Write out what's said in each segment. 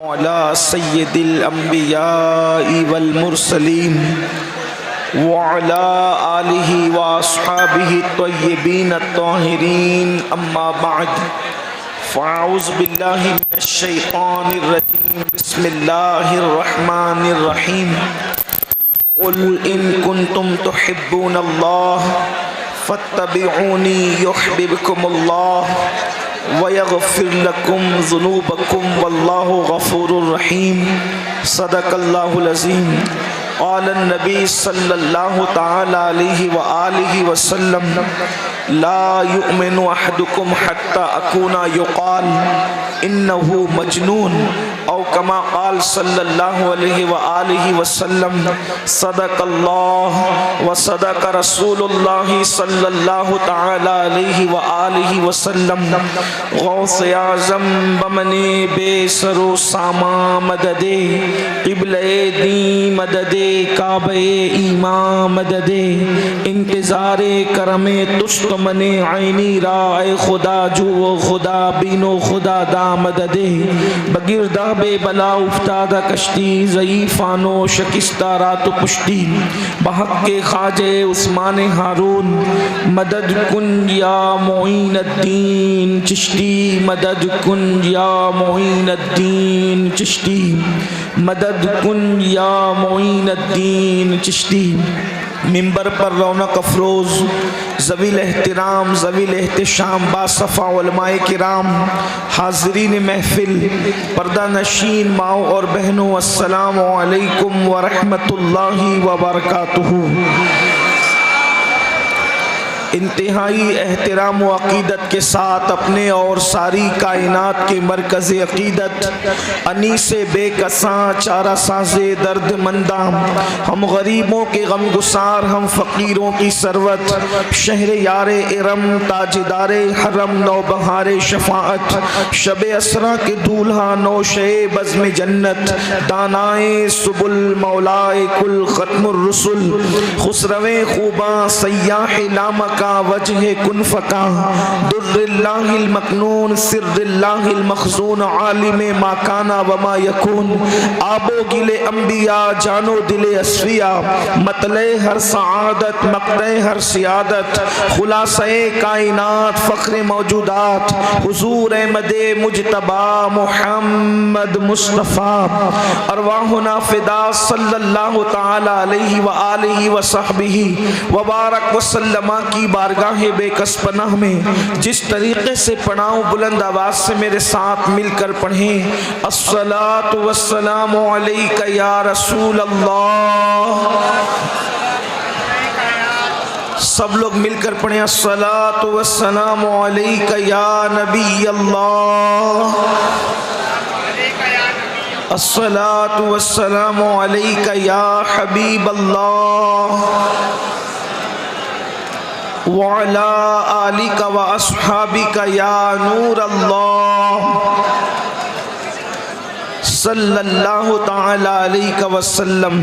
على سيد الأنبياء والمرسلين وعلى آله وأصحابه الطيبين الطاهرين أما بعد فأعوذ بالله من الشيطان الرجيم بسم الله الرحمن الرحيم قل إن كنتم تحبون الله فاتبعوني يحببكم الله ويغفر لكم ذنوبكم والله غفور رحيم صدق الله العظيم قال النبي صلى الله تعالى عليه وآله وسلم لا يؤمن أحدكم حتى أكون يقال إنه مجنون أو كما قال صلى الله عليه وآله وسلم صدق الله وصدق رسول الله صلى الله تعالى عليه وآله وسلم غوث اعظم بمنی بے سر و ساما مدد قبلہ دی مدد کعبہ ایمان مدد انتظار کرم تشت من عینی رائے خدا جو خدا بینو خدا دا مدد بگردہ بے بلا افتادہ کشتی ضعیفانو شکستہ رات و پشتی بحق کے خواجہ عثمان ہارون مدد کن یا معین الدین چشتی مدد کن یا معین الدین چشتی مدد کن یا معین الدین چشتی منبر پر رونق افروز ذویل احترام ذویل احتشام باصفا علماء کرام حاضرین محفل پردہ نشین ماؤں اور بہنوں السلام علیکم ورحمۃ اللہ وبرکاتہ۔ انتہائی احترام و عقیدت کے ساتھ اپنے اور ساری کائنات کے مرکز عقیدت انیس بے کساں چارہ ساز درد منداں ہم غریبوں کے غم گسار ہم فقیروں کی ثروت شہر یار ارم تاجدار حرم نوبہار شفاعت شب اسرا کے دولہا نوشے بزم جنت دانائے سبل مولائے کل ختم الرسل خسرویں خوباں سیاح لامک کا وجہ کن فکا در اللہ المکنون سر اللہ المخزون عالم ما کانا وما یکون آب و گل انبیاء جانو دل اصفیاء مطلع ہر سعادت مقطع ہر سیادت خلاصہ کائنات فخر موجودات حضور احمد مجتبی محمد مصطفیٰ ارواحنا فدا صلی اللہ تعالی علیہ وآلہ وصحبہ وبارک وسلم کی بارگاہ بے کس پناہ میں جس طریقے سے پڑھاؤں بلند آواز سے میرے ساتھ مل کر پڑھیں الصلاۃ والسلام علیک یا رسول اللہ، سب لوگ مل کر پڑھیں الصلاۃ والسلام علیک یا نبی اللہ، الصلاۃ والسلام علیک یا حبیب اللہ وعلى آلك وأصحابك يا نور الله صلی اللہ تعالی علیہ وسلم۔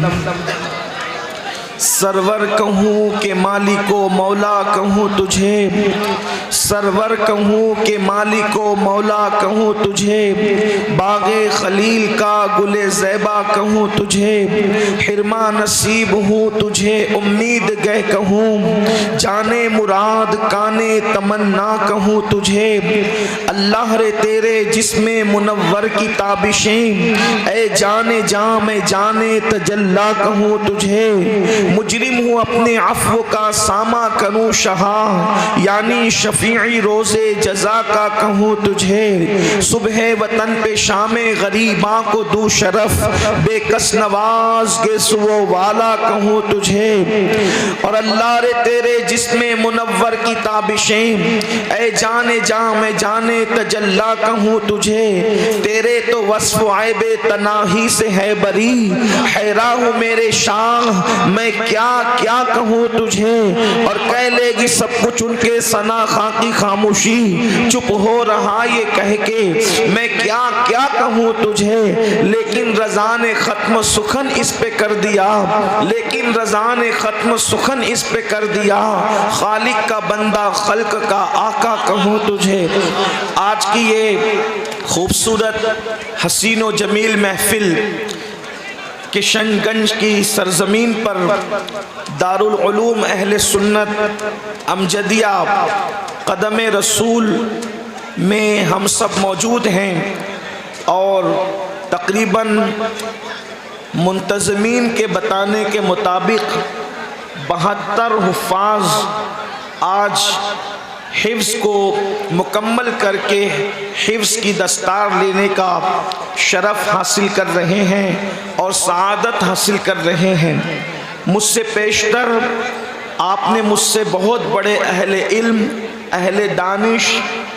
سرور کہوں کہ مالک و مولا کہوں تجھے، سرور کہوں کہ مالک و مولا کہوں تجھے، باغ خلیل کا گل زیبا کہوں تجھے، حرما نصیب ہوں تجھے امید گہ کہوں، جانے مراد کانے تمنا کہوں تجھے، اللہ رے تیرے جسم منور کی تابشیں، اے جانے جاں میں جانے تجلا کہوں تجھے، مجرم ہوں اپنے عفو کا سامہ کروں شہا، یعنی شفیعی روز جزا کا کہوں تجھے، صبح وطن پہ شام غریباں کو دو شرف، بے کس نواز کے سو والا کہوں تجھے، اور اللہ رے تیرے جسم منور کی تابشیں، اے جانے جاں میں جانے تجلا کہوں تجھے، تیرے تو وصف عیب تناہی سے ہے بری، حیرہ ہوں میرے شاہ میں کیا کیا کہوں تجھے، اور کہہ لے گی سب کچھ ان کے ثنا خاں کی خاموشی، چپ ہو رہا یہ کہہ کے میں کیا کیا کہوں تجھے، لیکن رضا نے ختم سخن اس پہ کر دیا، لیکن رضا نے ختم سخن اس پہ کر دیا، خالق کا بندہ خلق کا آقا کہوں تجھے۔ آج کی یہ خوبصورت حسین و جمیل محفل کشن گنج کی سرزمین پر دارالعلوم اہل سنت امجدیہ قدم رسول میں ہم سب موجود ہیں، اور تقریباً منتظمین کے بتانے کے مطابق 72 حفاظ آج حفظ کو مکمل کر کے حفظ کی دستار لینے کا شرف حاصل کر رہے ہیں اور سعادت حاصل کر رہے ہیں۔ مجھ سے پیشتر آپ نے مجھ سے بہت بڑے اہل علم، اہل دانش،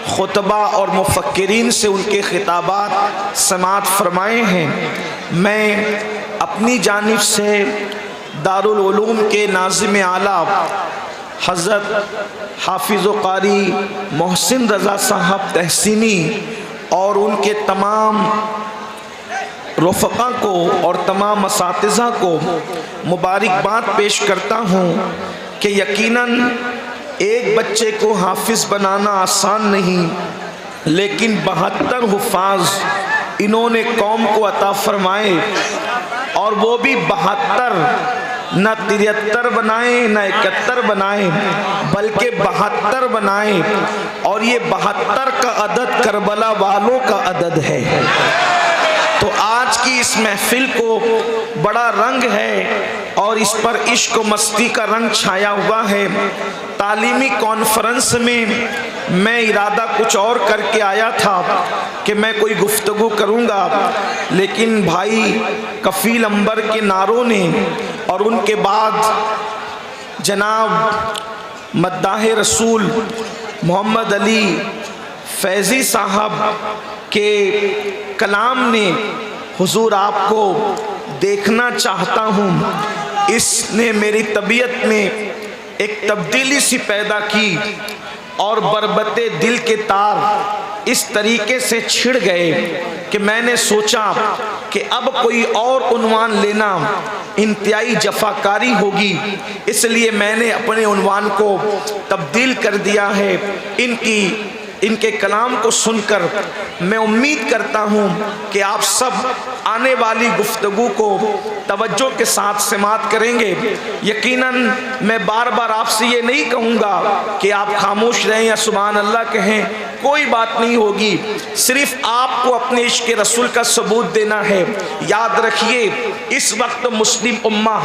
خطبہ اور مفکرین سے ان کے خطابات سماعت فرمائے ہیں۔ میں اپنی جانب سے دارالعلوم کے ناظم اعلیٰ حضرت حافظ و قاری محسن رضا صاحب تحسینی اور ان کے تمام رفقا کو اور تمام اساتذہ کو مبارکباد پیش کرتا ہوں کہ یقیناً ایک بچے کو حافظ بنانا آسان نہیں، لیکن 72 حفاظ انہوں نے قوم کو عطا فرمائے، اور وہ بھی 72، نہ 73 بنائے نہ 71 بنائے، بلکہ 72 بنائے، اور یہ 72 کا عدد کربلا والوں کا عدد ہے۔ تو آج کی اس محفل کو بڑا رنگ ہے اور اس پر عشق و مستی کا رنگ چھایا ہوا ہے۔ تعلیمی کانفرنس میں میں ارادہ کچھ اور کر کے آیا تھا کہ میں کوئی گفتگو کروں گا، لیکن بھائی کفیل انبر کے نعروں نے اور ان کے بعد جناب مداح رسول محمد علی فیضی صاحب کے کلام نے حضور آپ کو دیکھنا چاہتا ہوں، اس نے میری طبیعت میں ایک تبدیلی سی پیدا کی، اور بربط دل کے تار اس طریقے سے چھڑ گئے کہ میں نے سوچا کہ اب کوئی اور عنوان لینا انتہائی جفاکاری ہوگی، اس لیے میں نے اپنے عنوان کو تبدیل کر دیا ہے۔ ان کے کلام کو سن کر میں امید کرتا ہوں کہ آپ سب آنے والی گفتگو کو توجہ کے ساتھ سماعت کریں گے۔ یقیناً میں بار بار آپ سے یہ نہیں کہوں گا کہ آپ خاموش رہیں یا سبحان اللہ کہیں، کوئی بات نہیں ہوگی، صرف آپ کو اپنے عشق رسول کا ثبوت دینا ہے۔ یاد رکھیے اس وقت مسلم امہ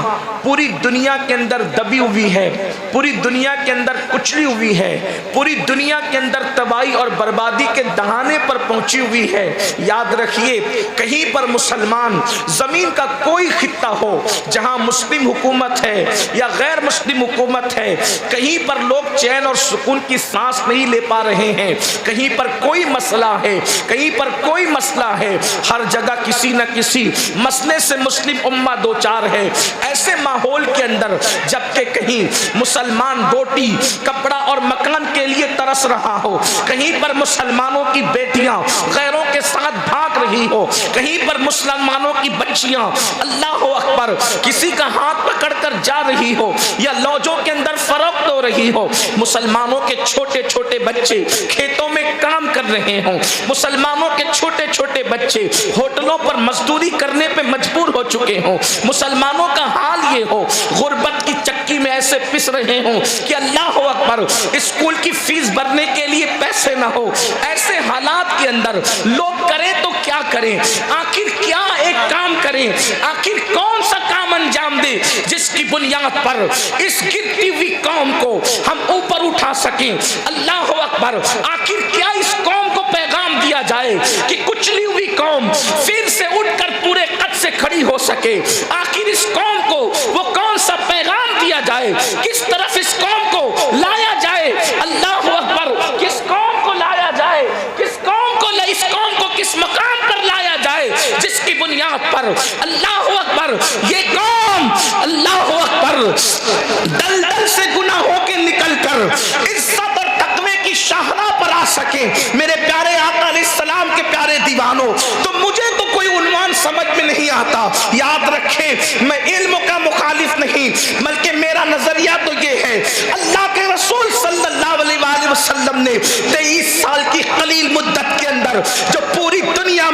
پوری دنیا کے اندر دبی ہوئی ہے، پوری دنیا کے اندر کچلی ہوئی ہے، پوری دنیا کے اندر تباہی اور بربادی کے دہانے پر پہنچی ہوئی ہے۔ یاد رکھیے کہیں پر مسلمان زمین کا کوئی خطہ ہو جہاں مسلم حکومت ہے یا غیر مسلم حکومت ہے، کہیں پر لوگ چین اور سکون کی سانس نہیں لے پا رہے ہیں، کہیں پر کوئی مسئلہ ہے، کہیں پر کوئی مسئلہ ہے، ہر جگہ کسی نہ کسی مسئلے سے مسلم امہ دو چار ہے۔ ایسے ماحول کے اندر جبکہ کہیں مسلمان روٹی کپڑا اور مکان کے لیے ترس رہا ہو، کہیں پر مسلمانوں کی بیٹیاں غیروں کے ساتھ بھاگ رہی ہو، کہیں پر مسلمانوں کی بچیاں اللہ اکبر کسی کا ہاتھ پکڑ کر جا رہی ہو یا لوجوں کے اندر فروخت ہو رہی ہو، مسلمانوں کے چھوٹے چھوٹے بچے کھیتوں میں کام کر رہے ہوں، مسلمانوں کے چھوٹے چھوٹے بچے ہوٹلوں پر مزدوری کرنے پہ مجبور ہو چکے ہوں، مسلمانوں کا حال یہ ہو غربت کی چکی میں ایسے پس رہے ہوں کہ اللہ اکبر اسکول کی فیس بھرنے کے لیے پیسے نہ ہو، ایسے حالات کے اندر لوگ کریں تو کیا کریں، آخر کیا ایک کام کریں، آخر کون سا کام انجام دے جس کی بنیاد پر اس گرتی ہوئی قوم کو ہم اوپر اٹھا سکیں۔ اللہ اکبر، آخر کیا اس قوم کو پیغام دیا جائے کہ کچلی ہوئی قوم پھر سے اٹھ کر پورے قد سے کھڑی ہو سکے، آخر اس قوم کو وہ کون سا پیغام دیا جائے، کس طرف اس قوم کو لایا جائے۔ اللہ اکبر، کس قوم کو لایا جائے، کس قوم کو اس قوم کو کس مقام پر لایا جائے جس کی بنیاد پر اللہ اکبر یہ قوم اللہ اکبر دلدل سے گناہوں کے نکل کر عزت اور تقوی کی شاہراہ پر آ سکے۔ میرے پیارے آقا علیہ السلام کے پیارے دیوانوں، تو مجھے تو کوئی عنوان سمجھ میں نہیں آتا، یاد رکھیں میں علم کا مخالف نہیں، بلکہ میرا نظریہ تو یہ ہے اللہ کے رسول صلی اللہ علیہ وآلہ وسلم نے 23 سال کی قلیل مدت کے اندر جو پوری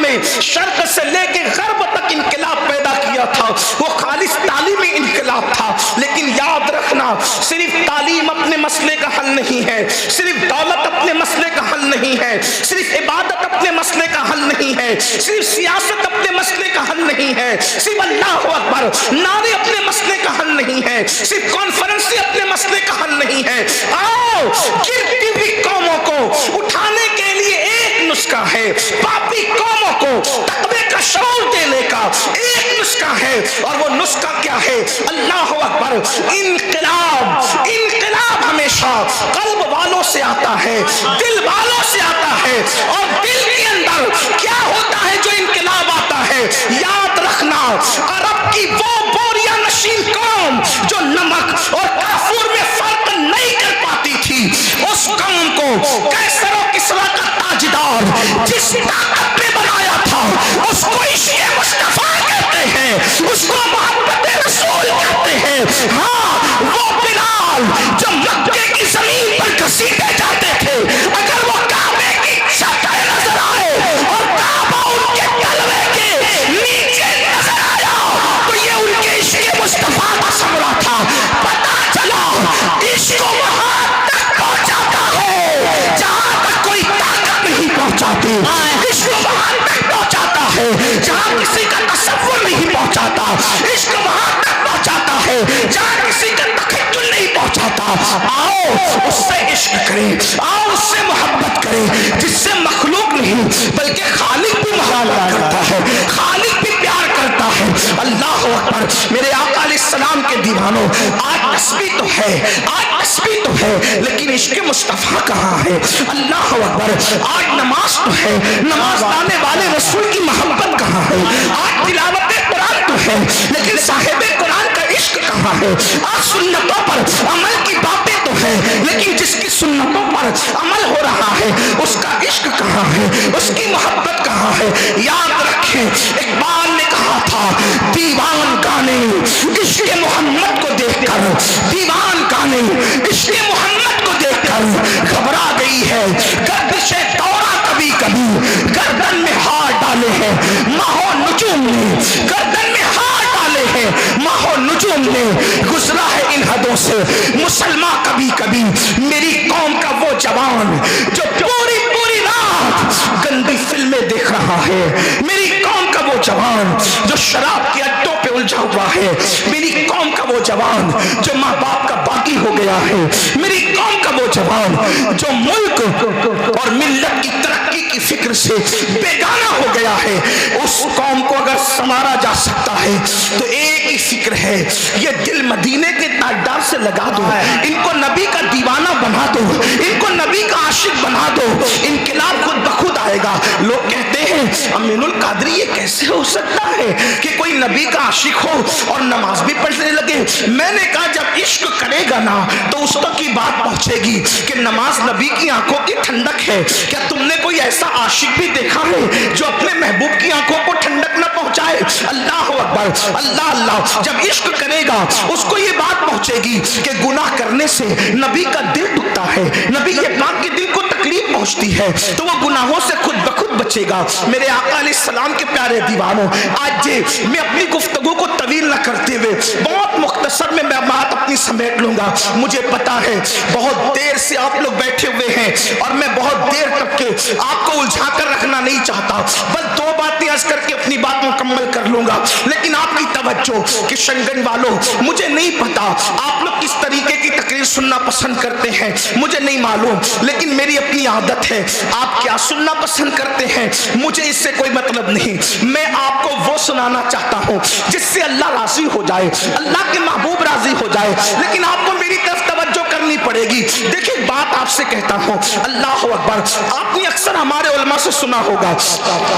نے شرق سے لے کے غرب تک انقلاب پیدا کیا تھا وہ خالص تعلیمی انقلاب تھا. لیکن یاد رکھنا صرف تعلیم اپنے مسئلے کا حل نہیں ہے, صرف دولت اپنے مسئلے کا حل نہیں ہے, صرف عبادت اپنے مسئلے کا حل نہیں ہے, صرف سیاست اپنے مسئلے کا حل نہیں ہے, صرف اللہ اکبر نعرے اپنے مسئلے کا حل نہیں ہے, صرف کانفرنس اپنے مسئلے کا حل نہیں ہے. آؤ گرتی ہوئی قوموں کو اٹھانے کے لیے ایک نسخہ ہے, پاپی قوموں کو تقوی کا شعور دینے کا ایک نسخہ ہے, اور وہ نسخہ کیا ہے؟ اللہ اکبر انقلاب. انقلاب ہمیشہ قلب والوں سے آتا ہے, دل والوں سے آتا ہے, اور دل کے اندر کیا ہوتا ہے جو انقلاب آتا ہے؟ یاد رکھنا عرب کی وہ بوریا نشین قوم جو نمک اور کافور میں فرق نہیں کر پاتی تھی, اس قوم کو کیسر و کسریٰ کا تاجدار جس طاقت نے بنایا تھا اس کو عشق مصطفیٰ کہتے ہیں, اس کو محبت رسول کہتے ہیں. ہاں وہ بلال جو مکے کی زمین پر گھسیٹے جاتے تھے, اگر وہ کعبے کی چھت نظر آئے اور کعبہ ان کے تلوے کے نیچے نظر آیا تو یہ ان کے عشق مصطفیٰ کا ثمرہ تھا. پتہ چلا عشق وہاں تک پہنچاتا ہے جہاں تک کوئی طاقت نہیں پہنچاتی, عشق وہاں تک پہنچاتا ہے جہاں کسی کا تصور نہیں پہنچاتا, عشق وہاں تک پہنچاتا ہے جہاں کسی کا تخیل نہیں پہنچاتا. آؤ اس سے عشق کریں, آؤ اس سے محبت کریں جس سے مخلوق نہیں بلکہ خالق بھی محبت کرتا ہے, خالق بھی پیار کرتا ہے. اللہ اکبر. میرے آقا علیہ السلام کے دیوانوں, آج تسبیح تو ہے, آج تسبیح تو ہے, لیکن عشق مصطفیٰ کہاں ہے؟ اللہ اکبر. آج نماز تو ہے, نماز لانے والے رسول کی محبت کہاں ہے؟ آج تلاوت قرآن تو ہے, لیکن صاحب قرآن کا عشق کہاں ہے؟ آج سنتوں پر عمل کی باتیں تو ہے, لیکن جس کی سنتوں پر عمل ہو رہا ہے اس کا عشق کہاں ہے, اس کی محبت کہاں ہے؟ یاد رکھیں اقبال نے کہا تھا دیوان گانے عشق محمد کو دیکھ کر, دیوان گانے عشق محمد کو دیکھ کر گھبرا گئی ہے گردش دورہ, کبھی کبھی گردن میں ہار ڈالے ہیں ماہو نجوم نے, گردن میں ہار ڈالے ہیں ماہو نجوم نے, گزرا ہے ان حدوں سے مسلمان کبھی کبھی. میری قوم کا وہ جوان جو پوری پوری رات گندی فلمیں دیکھ رہا ہے, میری قوم کا وہ جوان جو شراب کے اڈوں پہ الجھا ہوا ہے, میری قوم کا وہ جوان جو ماں باپ کا باقی ہو گیا ہے, میری قوم کا وہ جوان جو ملک اور ملت کی ترقی کی فکر سے بیگانہ ہو گیا ہے, اس قوم کو اگر سنوارا جا سکتا ہے تو ایک ہی فکر ہے, یہ دل مدینے کے تاجدار سے لگا دو, ان کو نبی کا دیوانہ بنا دو, ان کو نبی کا عاشق بنا دو, انقلاب خود بخود آئے گا. لوگ کہتے ہیں امین القادری یہ کیسے ہو سکتا ہے کہ کوئی نبی کا عاشق ہو اور نماز بھی پڑھنے لگے؟ میں نے کہا جب عشق کرے گا نا تو اس تک کی بات پہنچے گی کہ نماز نبی کی آنکھوں کی ٹھنڈک ہے. کیا تم نے کوئی ایسا عاشق بھی دیکھا ہے جو اپنے محبوب کی آنکھوں کو ٹھنڈک نہ پہنچائے؟ اللہ اکبر. اللہ اللہ. جب عشق کرے گا اس کو یہ بات پہنچے گی کہ گناہ کرنے سے نبی کا دل دکھتا ہے, نبی یہ پاک کے دل کو تکلیف پہنچتی ہے, تو وہ گناہوں سے خود بخود بچے گا. میرے آقا علیہ السلام کے پیارے دیوانوں, آج میں اپنی گفتگو کو طویل نہ کرتے ہوئے بہت مختصر میں بات اپنی سمیٹ لوں گا. مجھے پتا ہے بہت دیر سے آپ لوگ بیٹھے ہوئے ہیں اور میں بہت دیر تک کے آپ کو الجھا کر رکھنا نہیں چاہتا, بس دو باتیں عرض کر کے اپنی بات مکمل کر لوں گا. لیکن آپ کی توجہ کہ شنگن والوں, مجھے نہیں پتا آپ لوگ کس طریقے کی تقریر سننا پسند کرتے ہیں, مجھے نہیں معلوم, لیکن میری اپنی عادت ہے. آپ کیا سننا پسند کرتے ہیں مجھے اس سے کوئی مطلب نہیں, میں آپ کو وہ سنانا چاہتا ہوں جس سے اللہ راضی ہو جائے, اللہ کے محبوب راضی ہو جائے. لیکن آپ کو میری طرف توجہ کرنی پڑے گی. دیکھیں بات آپ سے کہتا ہوں, اللہ اکبر. آپ نے اکثر ہمارے علماء سے سنا ہوگا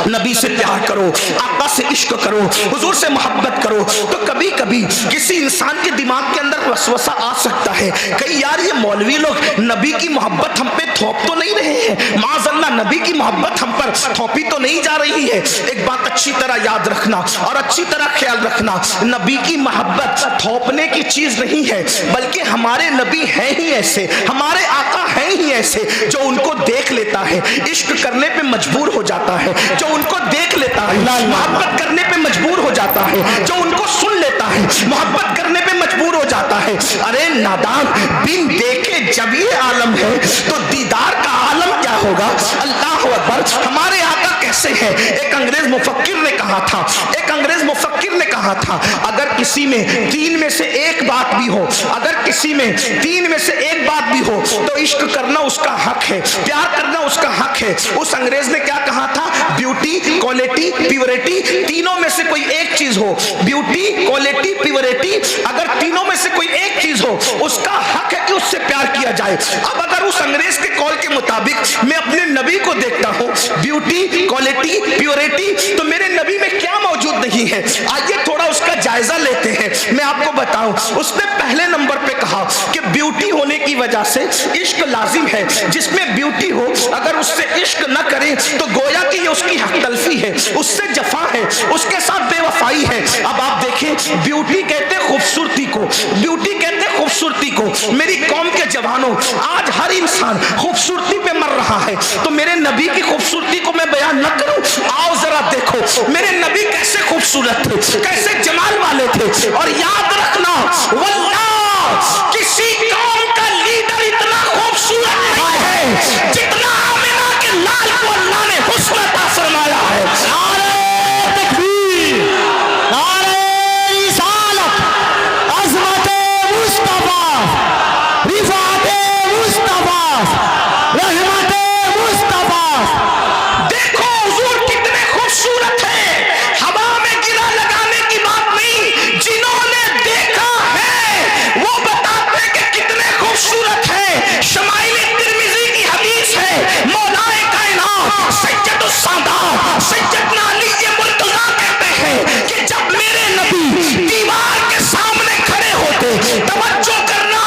نبی سے پیار کرو, آقا سے عشق کرو, حضور سے محبت کرو. تو کبھی کبھی کسی انسان کے دماغ کے اندر وسوسہ آ سکتا ہے کہ یار یہ مولوی لوگ نبی کی محبت ہم پہ تھوپ تو نہیں رہے ہیں, معاذ اللہ نبی کی محبت ہم پر تھوپی تو نہیں جا رہی ہے. ایک بات اچھی طرح یاد رکھنا اور اچھی طرح خیال رکھنا, نبی کی محبت تھوپنے کی چیز نہیں ہے, بلکہ ہمارے نبی ہیں ہی ایسے، ہمارے آقا ہیں ہی ایسے، جو ان کو دیکھ لیتا ہے عشق کرنے پہ مجبور ہو جاتا ہے، جو ان کو دیکھ لیتا ہے محبت کرنے پہ مجبور ہو جاتا ہے، جو ان کو سن لیتا ہے محبت کرنے پہ مجبور ہو جاتا ہے۔ ارے نادان، بن دیکھے جب یہ عالم ہے تو دیدار کا عالم کیا ہوگا؟ اللہ اکبر۔ ہمارے آقا کیسے ہیں؟ ایک انگریز مفکر نے کہا تھا، ایک انگریز مفکر نے کہا تھا، اگر کسی میں تین میں سے ایک بات بھی ہو، اگر کسی میں تین میں سے ایک بات بھی ہو تو عشق کرنا اس کا حق ہے، پیار کرنا اس کا حق ہے۔ اس انگریز نے کیا کہا تھا؟ بیوٹی، کوالٹی، پیورٹی، تینوں میں سے کوئی ایک چیز ہو، بیوٹی، کوالٹی، پیورٹی، اگر تینوں میں سے کوئی ایک چیز ہو اس کا حق ہے کہ اس سے پیار کیا جائے۔ اب اگر اس انگریز کے قول کے مطابق میں اپنے نبی کو دیکھتا ہوں، بیوٹی، کوالٹی، پیورٹی، تو میرے نبی میں کیا موجود نہیں ہے؟ آئیے تھوڑا اس کا جائزہ لیتے ہیں۔ میں آپ کو بتاؤں، اس نے پہلے نمبر پہ کہا کہ بیوٹی ہونے کی وجہ سے عشق لازم ہے، جس میں بیوٹی ہو اگر اس سے عشق نہ کرے تو گویا کہ یہ اس کی حق تلفی ہے، اس سے جفا ہے، اس کے ساتھ بے وفائی ہے۔ اب آپ دیکھیں، بیوٹی کہتے خوبصورتی کو، بیوٹی کہتے خوبصورتی کو۔ میری قوم کے جوانوں، آج ہر انسان خوبصورتی پہ مر رہا ہے، تو میرے نبی کی خوبصورتی کو میں بیان نہ کروں؟ آؤ ذرا دیکھو میرے نبی کیسے خوبصورت تھے، کیسے جمال والے تھے۔ اور یاد رکھنا، واللہ کسی قوم کا لیڈر اتنا خوبصورت نہیں ہے جتنا آمنہ کے لال کو اللہ نے حسن عطا فرمایا ہے۔ نعرہ تکبیر، نعرہ رسالت، عظمت مصطفیٰ، رفعت مصطفیٰ، رحمت مصطفیٰ۔ دیکھو حضور کتنے خوبصورت ہیں، ہوا میں گرا لگانے کی بات نہیں، جنہوں نے دیکھا ہے وہ بتاتے کہ کتنے خوبصورت ہیں۔ شمائل ترمذی کی حدیث ہے، مولائے کائنات سید السادات سیدنا علی مرتضیٰ کہتے ہیں کہ جب میرے نبی دیوار کے سامنے کھڑے ہوتے، توجہ کرنا،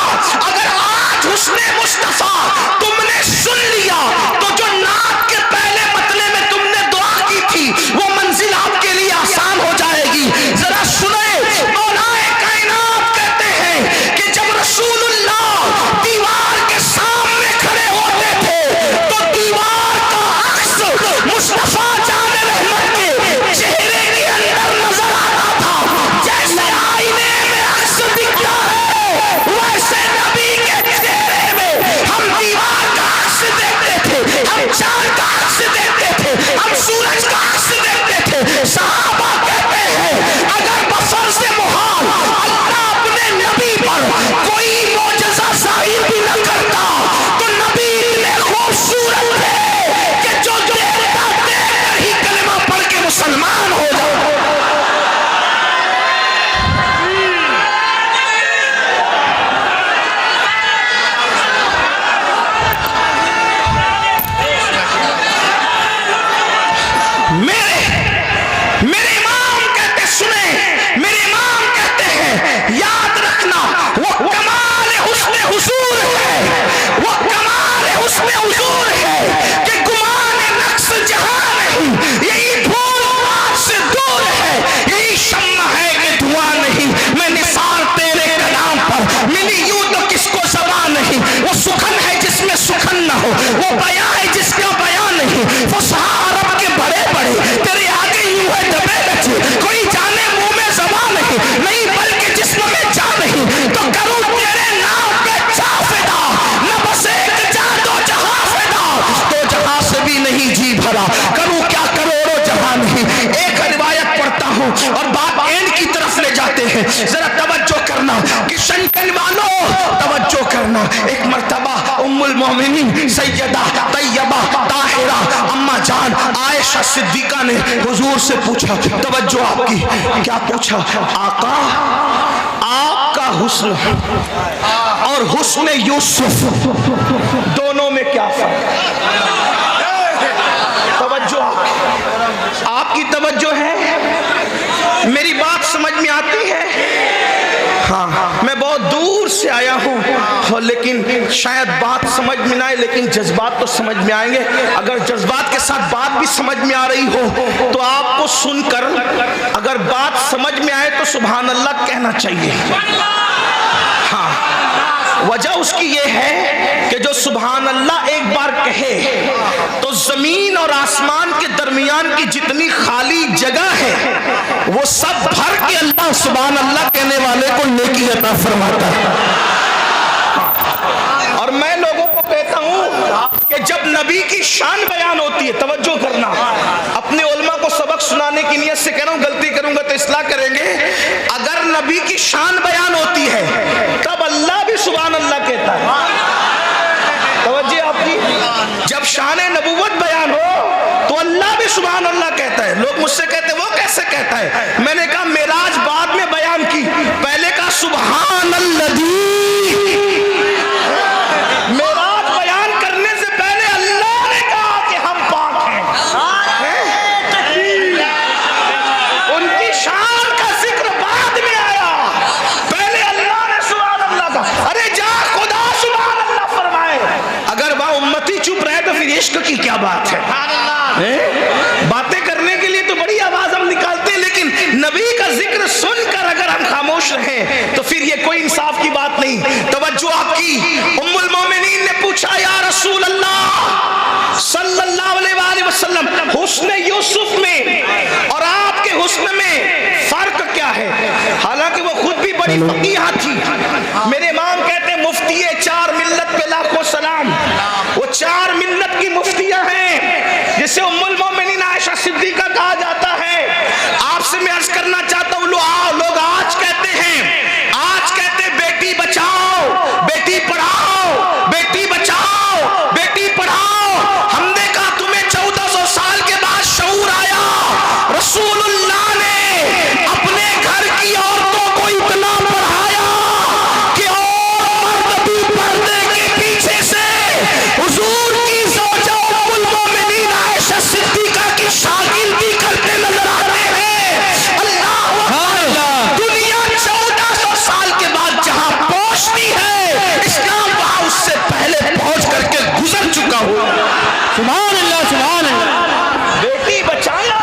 اگر آج حسن مصطفیٰ تم نے سن لیا تو جو نعت کے پہلے مطلع میں تم نے دعا کی تھی وہ منزل آپ کے لیے آسان ہو جائے گی۔ ذرا سنیں، مولائے کائنات کہتے ہیں کہ جب رسول اللہ دیوار کے سامنے کھڑے ہوتے تھے تو دیوار کا عکس مصطفیٰ جان رحمت کے چہرے کے اندر نظر آتا تھا۔ جیسے آئینے میں عکس دکھتا ہے ویسے نبی کے چہرے میں ہم دیوار کا عکس دیکھتے تھے، ہم چاند کا عکس دیکھتے تھے، ہم سورج کا عکس دیکھتے تھے۔ صحابہ کہتے ہیں اگر بفرض محال اللہ اپنے نبی پر کوئی معجزہ ظاہر بھی نہ کرتا تو نبی اتنے خوبصورت تھے کہ جو دیکھتا دیکھ کر ہی کلمہ پڑھ کے مسلمان ہو جاتا۔ میرے امام کہتے، سنیں، میرے امام کہتے ہیں یاد رکھنا، وہ کمال حسن حضور ہے، وہ کمال حسن حضور ہے کہ گمان نقص جہاں نہیں، یہی دھول بات سے دور ہے، یہی شمع ہے کہ دھواں نہیں۔ میں نثار تیرے کلام پر ملی یوں تو کس کو زبان نہیں، وہ سخن ہے جس میں سخن نہ ہو، وہ بیاں ہے جس کا بیاں نہیں، فصحاء عرب کے بڑے بڑے تیرے آگے یوں ہے دبے بچے، کوئی جانے منہ میں زبان نہیں بلکہ جسم میں جان نہیں، تو کروں تیرے نام پہ جا فدا، نہ بس ایک جا دو جہاں فدا، دو جہاں سے بھی نہیں جی بھرا، کروں کیا کروڑوں جہاں نہیں۔ ایک روایت پڑھتا ہوں اور بات اینڈ کی طرف لے جاتے ہیں، ذرا توجہ کرنا کہ شنکن والوں توجہ کرنا۔ ایک مرتبہ ام المومنین سیدہ طیبہ طاہرہ اما جان عائشہ صدیقہ نے حضور سے پوچھا، توجہ آپ کی، کیا پوچھا؟ آقا آپ کا حسن اور حسن یوسف دونوں میں کیا فرق ہے؟ توجہ آپ کی توجہ ہے؟ میری بات سمجھ میں آتی ہے؟ ہاں، میں بہت دور سے آیا ہوں لیکن شاید بات سمجھ میں نہ آئے، لیکن جذبات تو سمجھ میں آئیں گے۔ اگر جذبات کے ساتھ بات بھی سمجھ میں آ رہی ہو تو آپ کو سن کر اگر بات سمجھ میں آئے تو سبحان اللہ کہنا چاہیے۔ ہاں، وجہ اس کی یہ ہے کہ جو سبحان اللہ ایک بار کہے تو زمین اور آسمان کے درمیان کی جتنی خالی جگہ ہے وہ سب بھر کے اللہ سبحان اللہ کہنے والے کو نیکی عطا فرماتا ہے. اور میں لوگوں کو کہتا ہوں کہ جب نبی کی شان بیان ہوتی ہے, توجہ کرنا, اپنے علماء کو سبق سنانے کی نیت سے کہہ رہا ہوں, غلطی کروں گا تو اصلاح کریں گے. اگر نبی کی شان بیان ہوتی ہے تب اللہ بھی سبحان اللہ کہتا ہے. توجہ آپ کی, جب شان نبوت بیان ہو تو اللہ بھی سبحان اللہ کہتا ہے. لوگ مجھ سے کہتے ہیں وہ کیسے کہتا ہے؟ میں نے کہا معراج بعد میں بیان کی, پہلے کہا سبحان اللہ. معراج بیان کرنے سے پہلے اللہ نے کہا کہ ہم پاک ہیں. ان کی شان کا ذکر بعد میں آیا, پہلے اللہ نے سبحان اللہ کہا. ارے جا خدا سبحان اللہ فرمائے. اگر وہاں امتی چپ رہے تو پھر عشق کی کیا بات ہے؟ باتیں کرنے کے لیے تو بڑی آواز ہم نکالتے ہیں, لیکن نبی کا ذکر سن کر اگر ہم خاموش رہیں تو پھر یہ کوئی انصاف کی بات نہیں. توجہ آپ کی. ام المومنین نے پوچھا یا رسول اللہ صلی اللہ علیہ وآلہ وسلم, حسن یوسف میں اور آپ کے حسن میں فرق کیا ہے؟ حالانکہ وہ خود بھی بڑی فقیہہ تھی. میرے امام کہتے ہیں مفتی چار ملت پہ لاکھوں سلام. وہ چار ملت کی مفتیہ ہیں جسے ام المومنین عائشہ صدیقہ کہا جاتا ہے. آپ سے میں عرض کرنا چاہتا ہوں, لوگ آج کہتے ہیں, آج کہتے ہیں بیٹی بچاؤ, بیٹی پڑھاؤ, بیٹی بچاؤ, بیٹی پڑھاؤ. ہم نے کہا تمہیں 1400 سال کے بعد شعور آیا. رسول اللہ نے اپنے گھر کی عورتوں کو اتنا پڑھایا کہ اور مرد بھی پردے کے پیچھے سے حضور کی زوجہ ام المومنین عائشہ صدیقہ کی شاگردی کرتے نظر آتے ہیں. اللہ اکبر. دنیا 1400 سال کے بعد جہاں پہنچتی ہے, اسلام وہاں اس سے پہلے پہنچ کر کے گزر چکا ہوا. سبحان اللہ, سبحان اللہ. بیٹی بچایا.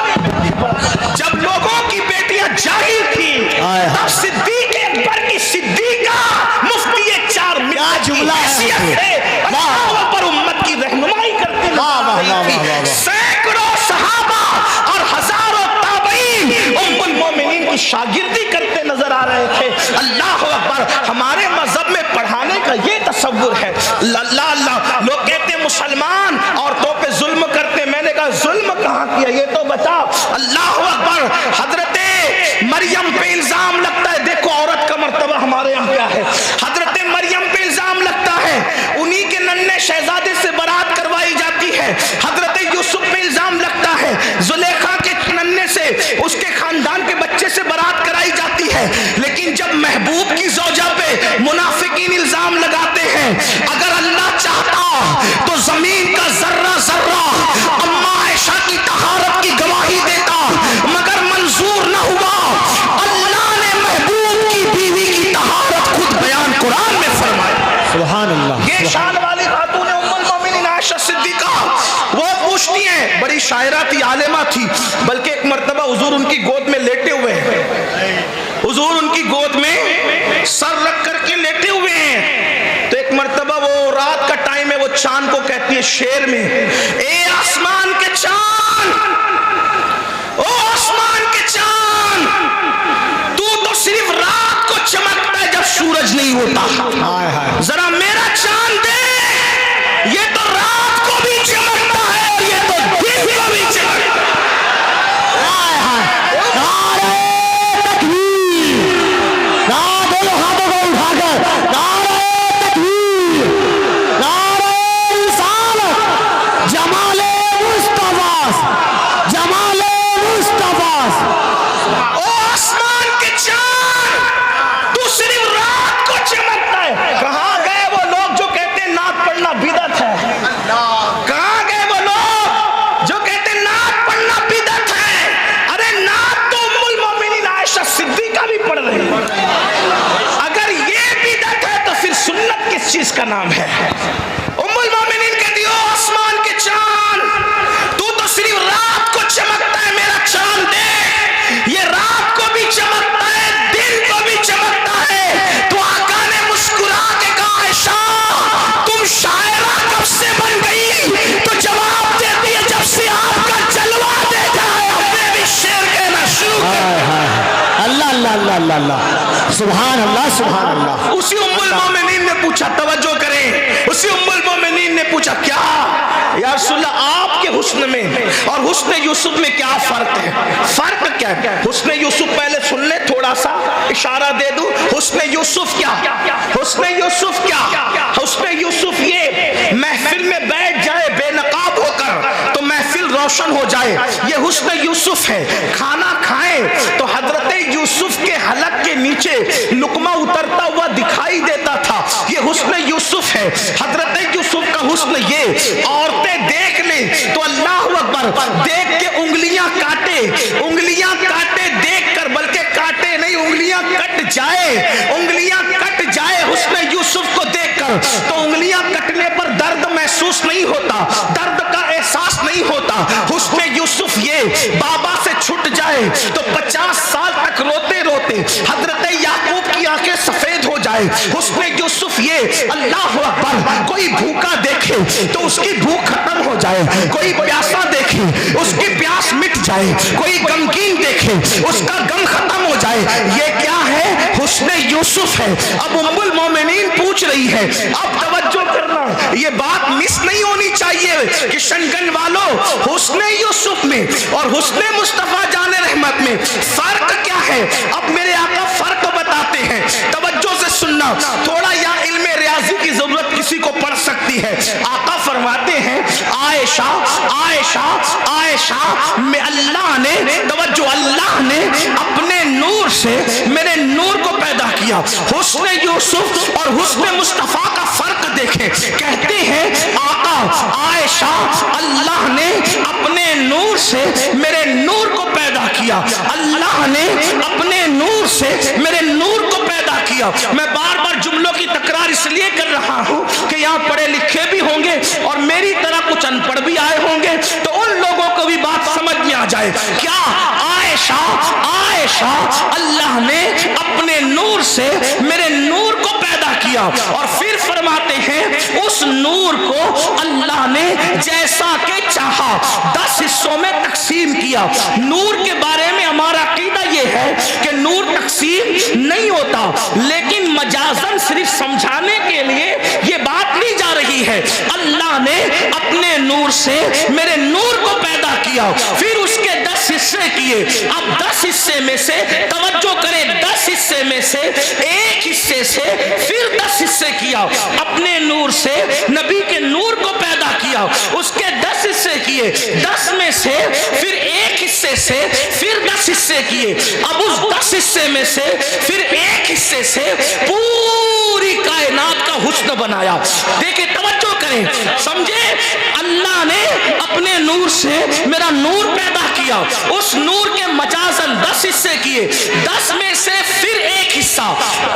جب لوگوں کی بیٹیاں جاہل تھی تب صدیق اکبر کی صدیقہ مفتی چار ملت کی حیثیت ہے اللہ پر امت کی رہنمائی کرتے ہیں. سینکڑوں صحابہ اور ہزاروں تابعین ام المومنین کی شاگردی کرتے نظر آ رہے تھے. اللہ اکبر. ہمارے مذہب میں پڑھانے کا یہ تصور ہے. اللہ اللہ. لوگ کہتے ہیں مسلمان عورتوں پہ ظلم کرتے. میں نے کہا ظلم کہاں کیا, یہ تو بتا. اللہ اکبر. حضرت مریم پہ الزام لگتا ہے. دیکھو عورت کا مرتبہ ہمارے یہاں کیا ہے. حضرت مریم پہ الزام لگتا ہے, انہی کے ننھے شہزادے سے برات کروائی جاتی ہے. حضرت یوسف پہ الزام لگتا ہے, زلیخا کے ننھے سے اس کے خاندان کے بچے سے برات کرائی جاتی ہے. لیکن جب محبوب کی زوجہ پہ منافقین الزام لگاتے ہیں, اگر اللہ چاہتا تو زمین کا ذرہ ذرہ اما عائشہ کی طہارت کی گواہی دیتا, مگر منظور نہ ہوا. اللہ نے محبوب کی بیوی کی طہارت خود بیان قرآن میں فرمایا. سبحان اللہ. یہ شان والی خاتون ام المومنین عائشہ صدیقہ, وہ پوچھتی ہیں, بڑی شاعرہ تھی, عالمہ تھی, بلکہ ایک مرتبہ حضور ان کی گود میں لیٹے ہوئے ہیں. حضور ان کی گود میں سر رکھ کر کے لیٹے ہوئے ہیں. تو ایک مرتبہ وہ رات کا ٹائم ہے, وہ چاند کو کہتی ہے شعر میں, اے آسمان کے چاند, او آسمان کے چاند, تو صرف رات کو چمکتا ہے جب سورج نہیں ہوتا. ذرا میرا چاند دے, یہ تو رات کو بھی چمکتا ہے اور یہ تو دن کو بھی چمکتا ہے. چیز کا نام ہے. ام المومنین کہتی ہو آسمان کے چاند, تو صرف رات کو چمکتا ہے, میرا چاند دیکھ, یہ رات کو بھی چمکتا ہے, دن کو بھی چمکتا ہے. تو آقا نے مسکرا کے کہا اللہ اللہ اللہ سبحان اللہ سبحان اللہ. اسی ام المومنین نے پوچھا، توجہ کریں، اسی ام المومنین نے پوچھا کیا یا رسول اللہ آپ کے حسن میں اور حسن یوسف میں کیا فرق ہے؟ فرق کیا ہے؟ حسن یوسف پہلے سن لیں، تھوڑا سا اشارہ دے دوں. حسن یوسف کیا؟ حسن یوسف کیا؟ حسن یوسف یہ محفل میں بیٹھ جائے بے نقاب ہو کر تو محفل روشن ہو جائے، یہ حسن یوسف ہے. کھانا کھائیں تو حضرت یوسف کے حلق کے نیچے لقمہ اترتا ہوا دکھائی دیتا تھا، یہ حسن یوسف ہے. حضرت یوسف کا حسن یہ، عورتیں دیکھ لیں تو اللہ اکبر، دیکھ کے انگلیاں کاٹے، انگلیاں کاٹے دیکھ کر، بلکہ کاٹے نہیں، انگلیاں کٹ جائے، انگلیاں کٹ جائے حسن یوسف کو دیکھ کر تو انگلیاں کٹنے پر درد محسوس نہیں ہوتا، درد کا احساس نہیں ہوتا. حسن یوسف یہ بابا سے چھٹ جائے تو 50 سال تک روتے روتے حضرت یعقوب کی آنکھیں سفید ہو جائے. حسن یوسف یہ، اللہ اکبر، کوئی بھوکا دیکھے تو اس کی بھوک ختم ہو جائے، کوئی پیاسا دیکھے اس کی پیاس مٹ جائے، کوئی غمگین دیکھے اس کا غم ختم ہو جائے. یہ کیا ہے؟ حسن یوسف ہے. اب ام المومنین پوچھ رہی ہے، اب توجہ کرنا، یہ بات مس نہیں ہونی چاہیے کہ شنگن والوں، حسن یوسف میں اور حسن مصطفیٰ جان رحمت میں فرق کیا ہے؟ اب میرے آقا فرق بتاتے ہیں، توجہ سے سننا. تھوڑا یا علم ریاضی کی ضرورت کسی کو پڑ سکتی ہے. آقا فرماتے ہیں عائشہ عائشہ عائشہ میں اللہ نے، توجہ، اللہ نے اپنے نور سے میرے نور کو پیدا کیا. حسن یوسف اور حسن مصطفیٰ کا فرق دیکھیں. کہتے ہیں آقا عائشہ، اللہ نے اپنے نور سے میرے نور کو پیدا کیا، اللہ نے اپنے نور سے میرے نور کو پیدا کیا. میں بار بار جملوں کی تکرار اس لیے کر رہا ہوں کہ یہاں پڑھے لکھے بھی ہوں گے اور میری طرح کچھ ان پڑھ بھی آئے ہوں گے، تو ان لوگوں کو بھی بات سمجھ میں آ جائے. کیا عائشہ عائشہ، اللہ نے اپنے نور سے میرے نور کو پیدا کیا اور پھر فرماتے ہیں اس نور کو اللہ نے جیسا کہ چاہا 10 حصوں میں تقسیم کیا. نور کے بارے میں ہمارا عقیدہ یہ ہے کہ نور تقسیم نہیں ہوتا، لیکن مجازن صرف سمجھانے کے لیے یہ بات لی جا رہی ہے. اللہ نے اپنے نور سے میرے نور کو پیدا کیا، پھر اس کے 10 حصے کیے. اب 10 حصے میں سے، توجہ کریں، 10 حصے میں سے ایک حصے سے پھر 10 حصے کیا. اپنے نور سے نبی کے نور کو پیدا کیا، اس کے 10 حصے کیے، 10 میں سے پھر ایک حصے سے پھر 10 حصے کیے. اب اس 10 حصے میں سے پھر ایک حصے سے پوری کائنات کا حسن بنایا. دیکھیں، توجہ کریں، سمجھے، اللہ نے اپنے نور سے میرا نور پیدا کیا، اس نور کے مجازن 10 حصے کیے، 10 میں سے پھر ایک حصہ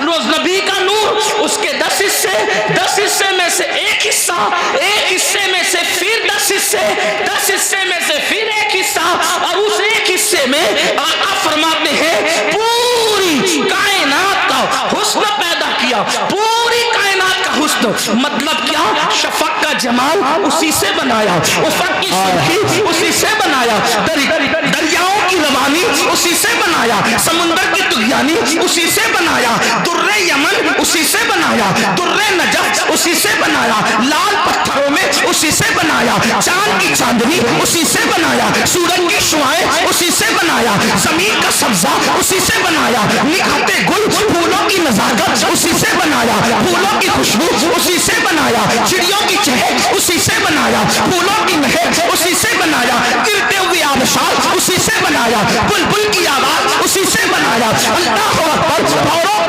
روز نبی کا نور، اس کے 10 حصے، 10 حصے میں سے ایک حصہ، ایک حصے میں سے پھر 10 حصے، 10 حصے میں سے پھر ایک حصہ، اور اس ایک حصے میں آقا فرماتے ہیں پوری کائنات کا حسن پیدا کیا. پوری کائنات کا حسن مطلب کیا؟ شفق کا جمال اسی سے بنایا، افق کی سرخی اسی سے بنایا، دریاؤں کی روانی اسی سے بنایا، سمندر کی طغیانی اسی سے بنایا، در یمن اسی سے بنایا، در نجف اسی سے بنایا، لال پتھروں میں اسی سے بنایا، چاند کی چاندنی اسی سے بنایا، سورج کی شعائیں اسی سے بنایا، زمین کا سبزہ اسی سے بنایا، نکھرتے گل پھولوں کی نزاکت اسی سے بنایا، پھولوں کی خوشبو اسی سے بنایا، چڑیوں کی چہک اسی سے بنایا، پھولوں کی مہک اسی سے بنایا، گرتے ہوئے آبشار اسی سے بنایا، بلبل کی آواز اسی سے بنایا، اللہ اکبر، بھوروں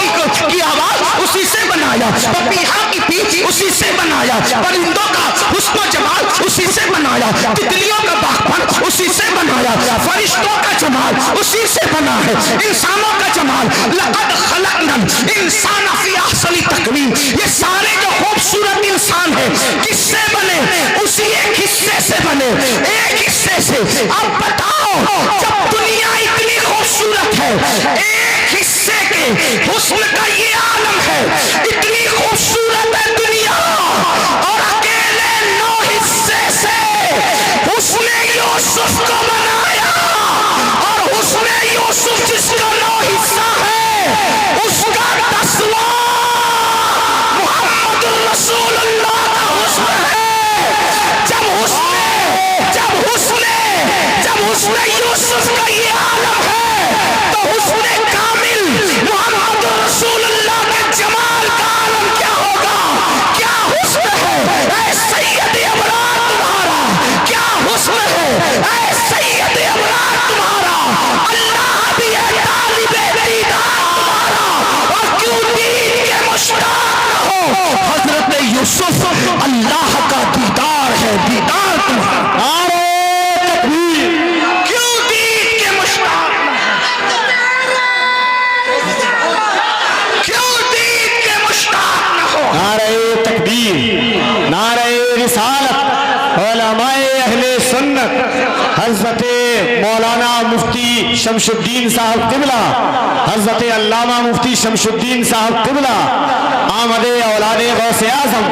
کی آواز اسی سے بنایا، پپیہا کی پیچ اسی سے بنایا، پرندوں کا حسن و جمال اسی سے بنایا، تتلیوں کا باغپن اسی سے بنایا، فرشتوں کا جمال اسی سے بنا ہے، انسانوں کا جمال لقد خلقنا الانسان فی احسن تقویم. یہ سارے جو خوبصورت انسان ہے کس سے بنے؟ اسی ایک حصے سے بنے، ایک حصے سے. اب بتاؤ، جب دنیا اتنی خوبصورت ہے، ایک حصے کے حسن کا یہ عالم ہے، اتنی خوبصورت ہے دنیا، اور اکیلے 9 حصے سے حسن یوسف کو بنایا، اور حسن یوسف جس کا 9 حصہ ہے یوسف اللہ کا دیدار ہے، دیدار تمہارا۔ نعرہ تکبیر۔ کیوں دید کے مشتاق نہ ہو؟ کیوں دید کے مشتاق نہ ہو؟ نعرہ تکبیر، نعرہ رسالت، علماء اہل سنت حضرت مولانا مفتی شمس الدین صاحب قبلہ، حضرت علامہ مفتی شمس الدین صاحب قبلہ، آمد اولاد غوث اعظم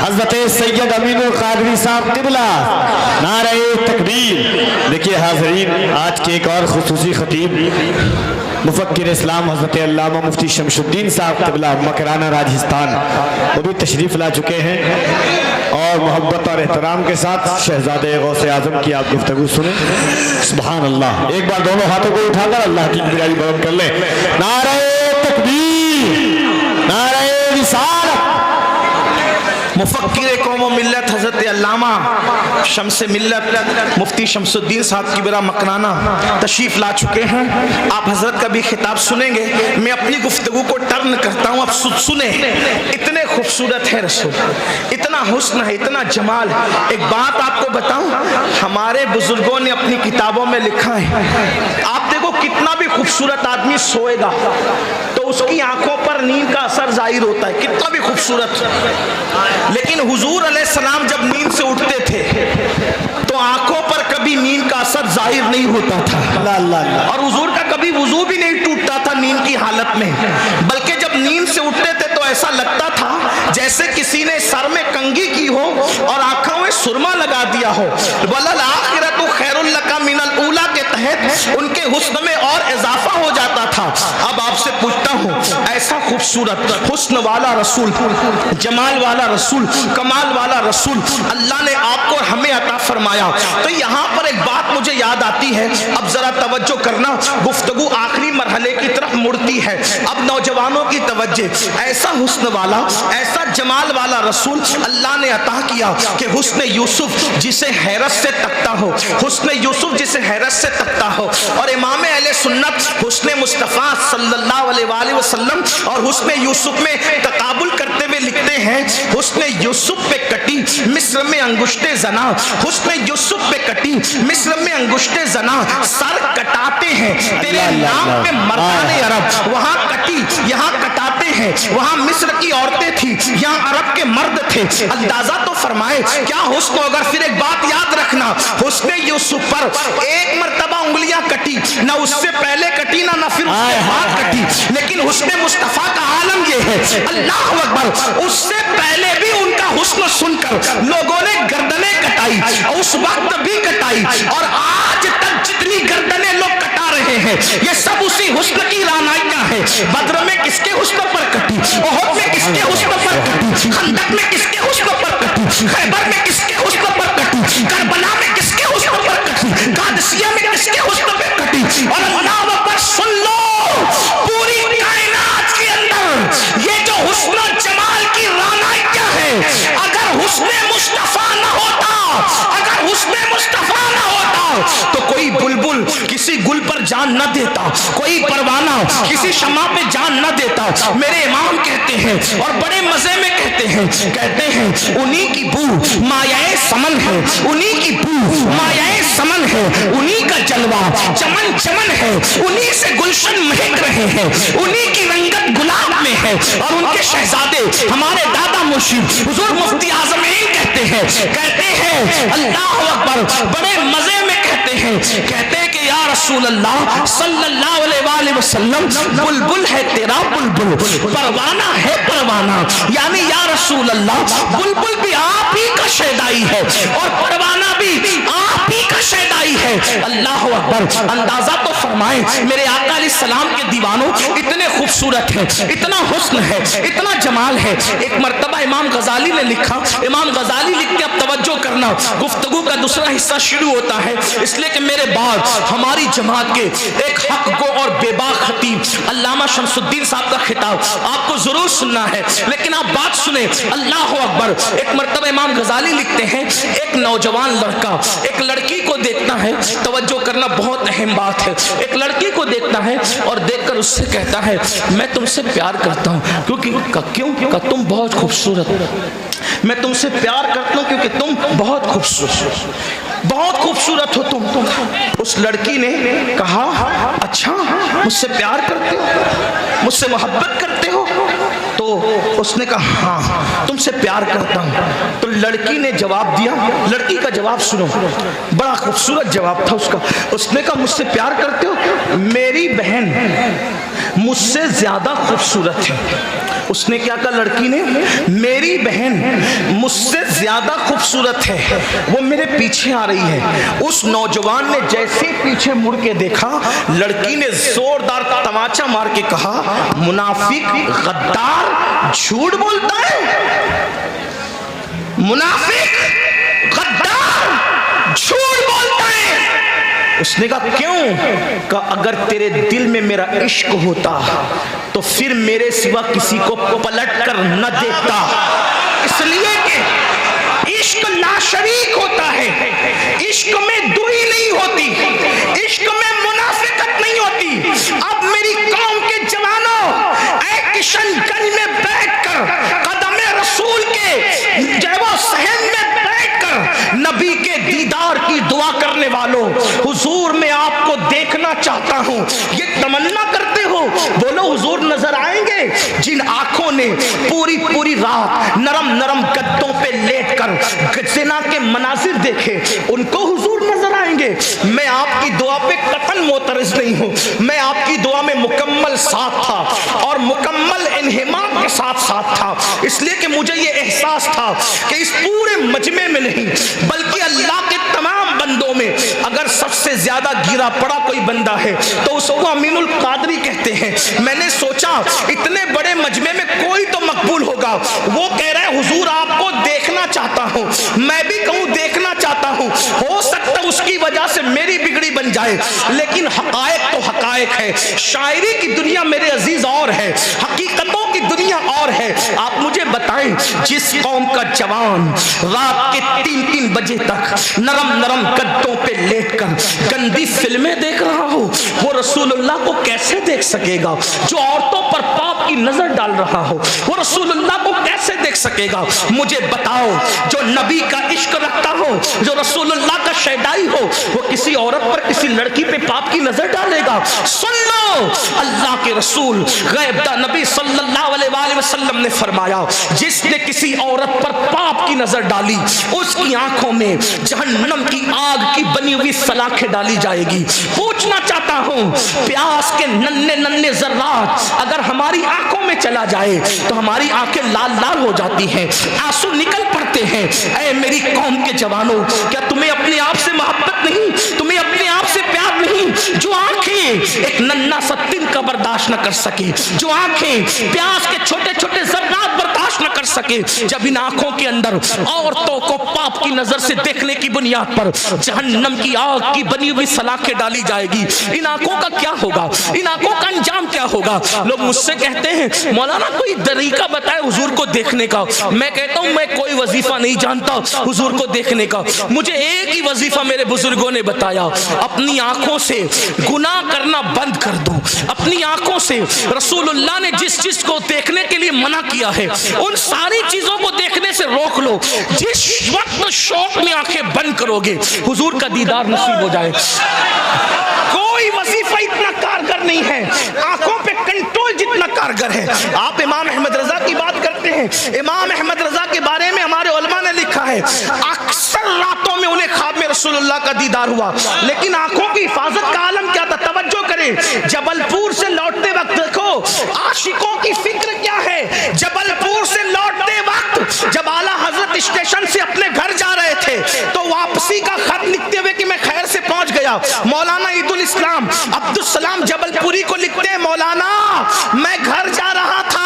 حضرت سید امین القادری صاحب قبلہ، نعرہ تکبیر۔ دیکھیے حاضرین، آج کے ایک اور خصوصی خطیب مفکر اسلام حضرت علامہ مفتی شمس الدین صاحب قبلہ مکرانہ راجستھان، وہ بھی تشریف لا چکے ہیں، اور محبت اور احترام کے ساتھ شہزادے غوث اعظم کی آپ گفتگو سنیں۔ سبحان اللہ۔ ایک بار دونوں ہاتھوں کو اٹھا کر اللہ کی بڑائی بیان کر لیں۔ نعرہ تکبیر، نعرہ رسالت۔ مفکر قوم و ملت حضرت علامہ شمس ملت مفتی شمس الدین صاحب کی برا مکرانہ تشریف لا چکے ہیں۔ آپ حضرت کا بھی خطاب سنیں گے۔ میں اپنی گفتگو کو ٹرن کرتا ہوں، اب سنیں۔ اتنے خوبصورت ہے رسول، اتنا حسن ہے، اتنا جمال۔ ایک بات آپ کو بتاؤں، ہمارے بزرگوں نے اپنی کتابوں میں لکھا ہے، آپ دیکھو کتنا بھی خوبصورت آدمی سوئے گا تو اس کی آنکھوں پر نیند کا اثر ظاہر ہوتا ہے، کتنا بھی خوبصورت۔ لیکن حضور علیہ السلام جب نیند سے اٹھتے تھے تو آنکھوں پر کبھی نیند کا اثر ظاہر نہیں ہوتا تھا، اور حضور کا کبھی وضو بھی نہیں ٹوٹتا تھا نیند کی حالت میں، بلکہ جب نیند سے اٹھتے تھے تو ایسا لگتا تھا جیسے کسی نے سر میں کنگھی کی ہو اور آنکھوں میں سرما لگا دیا ہو۔ وَلَلْآخِرَةُ خَيْرٌ لَكَ مِنَ الْأُولَىٰ کے تحت ان کے حسن میں اور اضافہ ہو جاتا تھا۔ اب آپ سے پوچھتا ہوں، ایسا خوبصورت حسن والا رسول، جمال والا رسول، کمال والا رسول اللہ نے آپ کو ہمیں عطا فرمایا، تو یہاں پر ایک بات مجھے یاد آتی ہے۔ اب ذرا توجہ کرنا، گفتگو آخری مرحلے کی طرف مڑتی ہے۔ اب نوجوانوں کی توجہ، ایسا حسن والا، ایسا جمال والا رسول اللہ نے عطا کیا کہ حسن یوسف جسے حیرت سے تکتا ہو، حسن یوسف جسے حیرت سے تکتا ہو، اور امام اہل سنت حسن مصطفیٰ صلی اللہ علیہ وآلہ وسلم اور حسن یوسف میں تقابل کرتے ہوئے لکھتے ہیں، حسن یوسف پہ کٹی مصر میں انگشت زنا، حسن یوسف پہ کٹی مصر میں انگشت زنا، سر کٹاتے ہیں تیرے نام پہ مردان عرب، وہاں کٹی یہاں کٹاتے ہیں، وہاں مصر کی عورتیں تھی یہاں عرب کے مرد تھے۔ اندازہ تو فرمائے کیا حسن ہو۔ اگر پھر ایک بات یاد رکھنا، حسن یوسف پر ایک مرتبہ انگلیاں کٹی، نہ اس سے پہلے کٹی نہ پھر اس کے بعد کٹی، لیکن حسن مصطفیٰ کا عالم یہ ہے، اللہ اکبر، اس سے پہلے بھی ان کا حسن سن کر لوگوں نے گردنیں کٹائی، اس وقت بھی کٹائی، اور آج تک جتنی گردنیں لوگ کٹا رہے ہیں یہ سب اسی حسن کی رعنائیاں ہیں۔ بدر میں کس کے حسن پر کٹی، احد میں کس کے حسن پر کٹی، خندق میں کس کے حسن پر کٹی، خیبر میں کس کے حسن پر کٹی، کربلا میں کس کے حسن پر کٹی، قادسیہ میں کس کے حسن پر کٹی، اور اللہ اکبر سن لو، پوری کائنات کے اندر یہ جو حسن و جمال کی رعنائیاں ہیں، اگر حسن مصطفیٰ نہ ہوتا، اگر حسن مصطفیٰ نہ ہوتا تو کوئی بلبل کسی گل پر جان نہ دیتا، کوئی پروانہ کسی شمع پہ جان نہ دیتا۔ میرے امام کہتے ہیں اور بڑے مزے میں کہتے ہیں انہی کی بو مایہ سمن ہے، انہی کی بو مایہ سمن ہے، انہی کا جلوہ چمن چمن ہے، انہی سے گلشن مہک رہے ہیں، انہی کی رنگت گلاب میں ہے، اور ان کے شہزادے ہمارے دادا مرشد حضور مفتی اعظم کہتے ہیں اللہ اکبر، بڑے مزے میں کہتے ہیں کہ یا رسول اللہ صلی اللہ علیہ وآلہ وسلم، بلبل ہے تیرا بلبل، پروانہ ہے پروانہ، یعنی یا رسول اللہ بلبل بھی آپ ہی کا شیدائی ہے اور پروانہ بھی آپ ہی کا شیدائی ہے۔ اللہ اکبر، اندازہ تو فرمائیں میرے آقا علیہ السلام کے دیوانوں، اتنے خوبصورت ہیں، اتنا حسن ہے، اتنا جمال ہے۔ ایک مرتبہ امام غزالی نے لکھا، امام غزالی لکھ کے اب توجہ کرنا، گفتگو کا دوسرا حصہ شروع ہوتا ہے، اس لیے کہ میرے بعد ہماری جماعت کے ایک حق کو اور بے باک خطیب علامہ شمس الدین صاحب کا خطاب آپ کو ضرور سننا ہے، لیکن آپ بات سنیں۔ اللہ اکبر، ایک مرتبہ امام غزالی لکھتے ہیں، ایک نوجوان لڑکا ایک لڑکی کو دیکھتا ہے، توجہ کرنا بہت اہم بات ہے، ایک لڑکی کو دیکھتا ہے اور دیکھ کر اس سے کہتا ہے میں تم سے پیار کرتا ہوں، کیوں کہ تم بہت خوبصورت میں تم سے پیار کرتا ہوں کیونکہ تم بہت خوبصورت ہو تم۔ اس لڑکی نے کہا اچھا مجھ سے پیار کرتے ہو، مجھ سے محبت کرتے ہو؟ تو اس نے کہا ہاں تم سے پیار کرتا ہوں۔ تو لڑکی نے جواب دیا، لڑکی کا جواب سنو، بڑا خوبصورت جواب تھا اس کا۔ اس نے کہا مجھ سے پیار کرتے ہو؟ میری بہن مجھ سے زیادہ خوبصورت ہے۔ اس نے کیا کہا لڑکی نے؟ میری بہن مجھ سے زیادہ خوبصورت ہے، وہ میرے پیچھے آ رہی ہے۔ اس نوجوان نے جیسے پیچھے مڑ کے دیکھا، لڑکی نے زوردار تماچا مار کے کہا منافق، غدار، جھوٹ بولتا ہے، منافق، غدار، جھوٹ بولتا ہے۔ اس نے کہا کیوں؟ کہا اگر تیرے دل میں میرا عشق ہوتا تو پھر میرے سوا کسی کو پلٹ کر نہ دیکھتا، اس لیے کہ عشق لا شریک ہوتا ہے، عشق میں دوئی نہیں ہوتی، عشق میں منافقت نہیں ہوتی۔ اب میری قوم کے جوانوں، اے کشن گنج میں بیٹھ کر قدم رسول کے جیوہ صحن میں بیٹھ کر نبی کے دیدار کی دعا کرنے والوں، حضور میں آپ کو دیکھنا چاہتا ہوں، یہ تمنا کرتے ہو؟ بولو حضور نظر آئیں گے؟ جن آنکھوں نے پوری رات نرم نرم گدوں پہ لیٹ کر زنا کے مناظر دیکھے، ان کو حضور نظر آئیں گے؟ میں آپ کی دعا پہ قطعاً معترض نہیں ہوں، میں آپ کی دعا میں مکمل ساتھ تھا اور مکمل انہمام کے ساتھ تھا، اس لیے کہ مجھے یہ احساس تھا کہ اس پورے مجمع میں نہیں بلکہ اللہ کے تمام بندوں میں اگر سب سے زیادہ گرا پڑا کوئی بندہ ہے تو اس کو امین القادری کہتے ہیں۔ میں نے سوچا اتنے بڑے مجمع میں کوئی تو مقبول ہوگا۔ وہ کہہ رہا ہے حضور آپ کو دیکھنا چاہتا ہوں، میں بھی کہوں دیکھنا چاہتا ہوں، ہو سکتا اس کی وجہ سے میری بگڑی بن جائے، لیکن حقائق تو حقائق ہے۔ شاعری کی دنیا میرے عزیز اور ہے، حقیقتوں کی دنیا اور ہے۔ آپ مجھے بتائیں جس قوم کا جوان رات کے 3 بجے تک نرم نرم گدوں پہ لیٹ کر گندی فلمیں دیکھ رہا ہو، وہ رسول اللہ کو کیسے دیکھ سکے گا؟ جو عورتوں پر پاپ کی نظر ڈال رہا ہو وہ رسول اللہ کو کیسے دیکھ سکے گا؟ مجھے بتاؤ جو نبی کا عشق رکھتا ہو، جو رسول اللہ کا شیدائی ہو، وہ کسی عورت پر کسی لڑکی پہ پاپ کی نظر ڈالے گا؟ سن لو، اللہ کے رسول غیب دا نبی صلی اللہ علیہ وسلم نے فرمایا جس نے کسی عورت پر پاپ کی نظر ڈالی اس کی آنکھوں میں جہنم کی آگ کی بنی ہوئی سلاخیں ڈالی جائے گی۔ پوچھنا چاہتا ہوں پیاس کے ننھے ذرات اگر ہماری آنکھوں میں چلا جائے تو ہماری آنکھیں لال لال ہو جاتی ہیں، آنسو نکل پڑتے ہیں۔ اے میری قوم کے جوانوں، کیا تمہیں اپنے آپ سے محبت نہیں؟ تمہیں اپنے آپ سے پیار نہیں؟ جو آنکھیں ایک ننھا سا تنکا برداشت نہ کر سکے، جو آنکھیں پیاس کے چھوٹے چھوٹے ذرات برداشت نہ کر سکے، جب ان آنکھوں کے اندر عورتوں کو پاپ کی نظر سے دیکھنے کی بنیاد پر جہنم کی آگ کی بنی ہوئی سلاخیں ڈالی جائے گی، ان آنکھوں کا کیا ہوگا؟ ان آنکھوں کا انجام کیا ہوگا؟ لوگ مجھ سے کہتے ہیں مولانا کوئی طریقہ بتائے حضور کو دیکھنے کا۔ میں کہتا ہوں میں کوئی وظیفہ نہیں جانتا حضور کو دیکھنے کا، مجھے ایک ہی وظیفہ میرے بزرگوں نے بتایا، اپنی آنکھوں سے گناہ کرنا بند کر دو، اپنی آنکھوں سے رسول اللہ نے جس چیز کو دیکھنے کے لیے منع کیا ہے ان ساری چیزوں کو دیکھنے سے روک لو۔ جس وقت شوق میں آنکھیں بند کرو گے حضور کا دیدار نصیب ہو جائے۔ کوئی وظیفہ اتنا کارگر نہیں ہے، آنکھوں پہ کنٹرول جتنا کارگر ہے۔ آپ امام احمد رضا کی بات کرتے ہیں، امام احمد رضا کے بارے میں ہمارے علماء نے لکھا ہے اکثر راتوں میں انہیں خواب میں رسول اللہ کا دیدار ہوا، لیکن آنکھوں کی حفاظت کا عالم کیا تھا؟ توجہ کریں، جبل پور سے لوٹتے وقت دیکھو عاشقوں کی فکر کیا ہے۔ جبل پور سے لوٹتے وقت جب اعلیٰ حضرت اسٹیشن سے اپنے گھر جا رہے تھے تو واپسی کا خط لکھتے ہوئے کہ میں خیر سے پہنچ گیا، مولانا عید الاسلام عبدالسلام جبل پوری کو لکھتے ہیں مولانا میں گھر جا رہا تھا،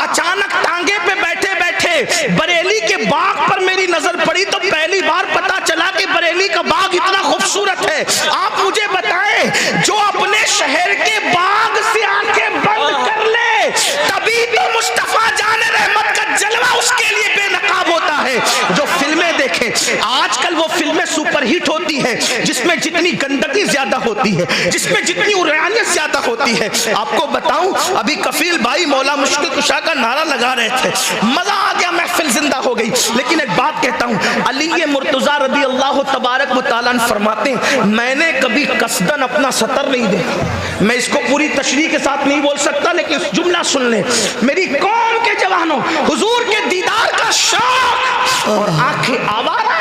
اچانک ٹانگے پہ بیٹھے بیٹھے بریلی کے باغ پر میری نظر پڑی تو پہلی بار پتا چلا کہ بریلی کا باغ اتنا خوبصورت ہے۔ آپ مجھے بتائیں جو اپنے شہر کے باغ سے آنکھیں بند کر لے تبھی تو مصطفیٰ جان رحمت کا جلوہ اس کے لیے بے نقاب ہوتا ہے۔ جو فلمیں دیکھیں آج کل وہ فلمیں سپر ہٹ ہوتی ہیں جس میں جتنی گندگی زیادہ ہوتی ہے, جس میں جتنی عریانیت زیادہ ہوتی ہے. آپ کو بتاؤں ابھی کفیل بھائی مولا مشکل کشا کا نعرہ لگا رہے تھے, مزہ آ گیا, محفل زندہ ہو گئی. لیکن ایک بات کہتا ہوں, علی مرتضیٰ رضی اللہ تبارک و تعالیٰ عنہ فرماتے ہیں میں نے کبھی قصدن اپنا سطر نہیں دیکھا. میں اس کو پوری تشریح کے ساتھ نہیں بول سکتا, لیکن جملہ سن لیں. میری قوم کے جوانوں, حضور کے دیدار کا شوق اور آنکھیں آوارہ,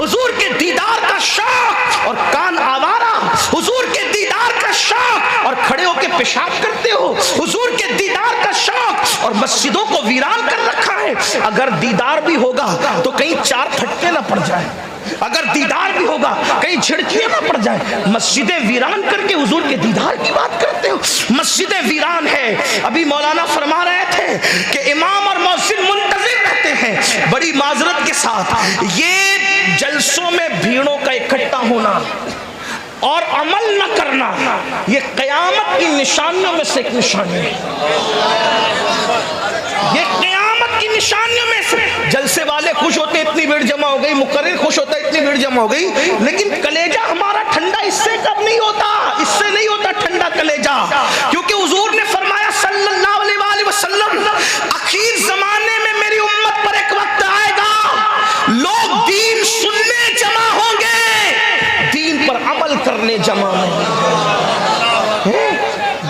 حضور کے دیدار کا شوق اور کان آوارہ, حضور کے دیدار کا شوق اور کھڑے ہو کے پیشاب کرتے ہو, حضور کے دیدار کا شوق اور مسجدوں کو ویران کر رکھا ہے. اگر دیدار بھی ہوگا تو کہیں چار پھٹکے نہ پڑ جائے, اگر دیدار بھی ہوگا کہیں جھڑکیاں نہ پڑ جائے. مسجدیں ویران کر کے حضور کے دیدار کی بات کرتے ہو, مسجدیں ویران ہے. ابھی مولانا فرما رہے تھے کہ امام اور مؤذن منتظر رہتے ہیں. بڑی معذرت کے ساتھ یہ جلسوں میں بھیڑوں کا اکٹھا ہونا اور عمل نہ کرنا یہ قیامت کی نشانیوں میں سے ایک نشانی ہے. یہ قیامت کی نشانیوں میں سے. جلسے والے خوش ہوتے ہیں اتنی بھیڑ جمع ہو گئی, مقرر خوش ہوتا ہے اتنی بھیڑ جمع ہو گئی, لیکن کلیجہ ہمارا ٹھنڈا اس سے کب نہیں ہوتا, اس سے نہیں ہوتا ٹھنڈا کلیجہ. کیونکہ حضور نے فرمایا صلی اللہ علیہ وسلم اخیر زمانے میں میری امت پر ایک وقت آئے گا لوگ دین سننے جمع ہوں گے, دین پر عمل کرنے جمع نہیں.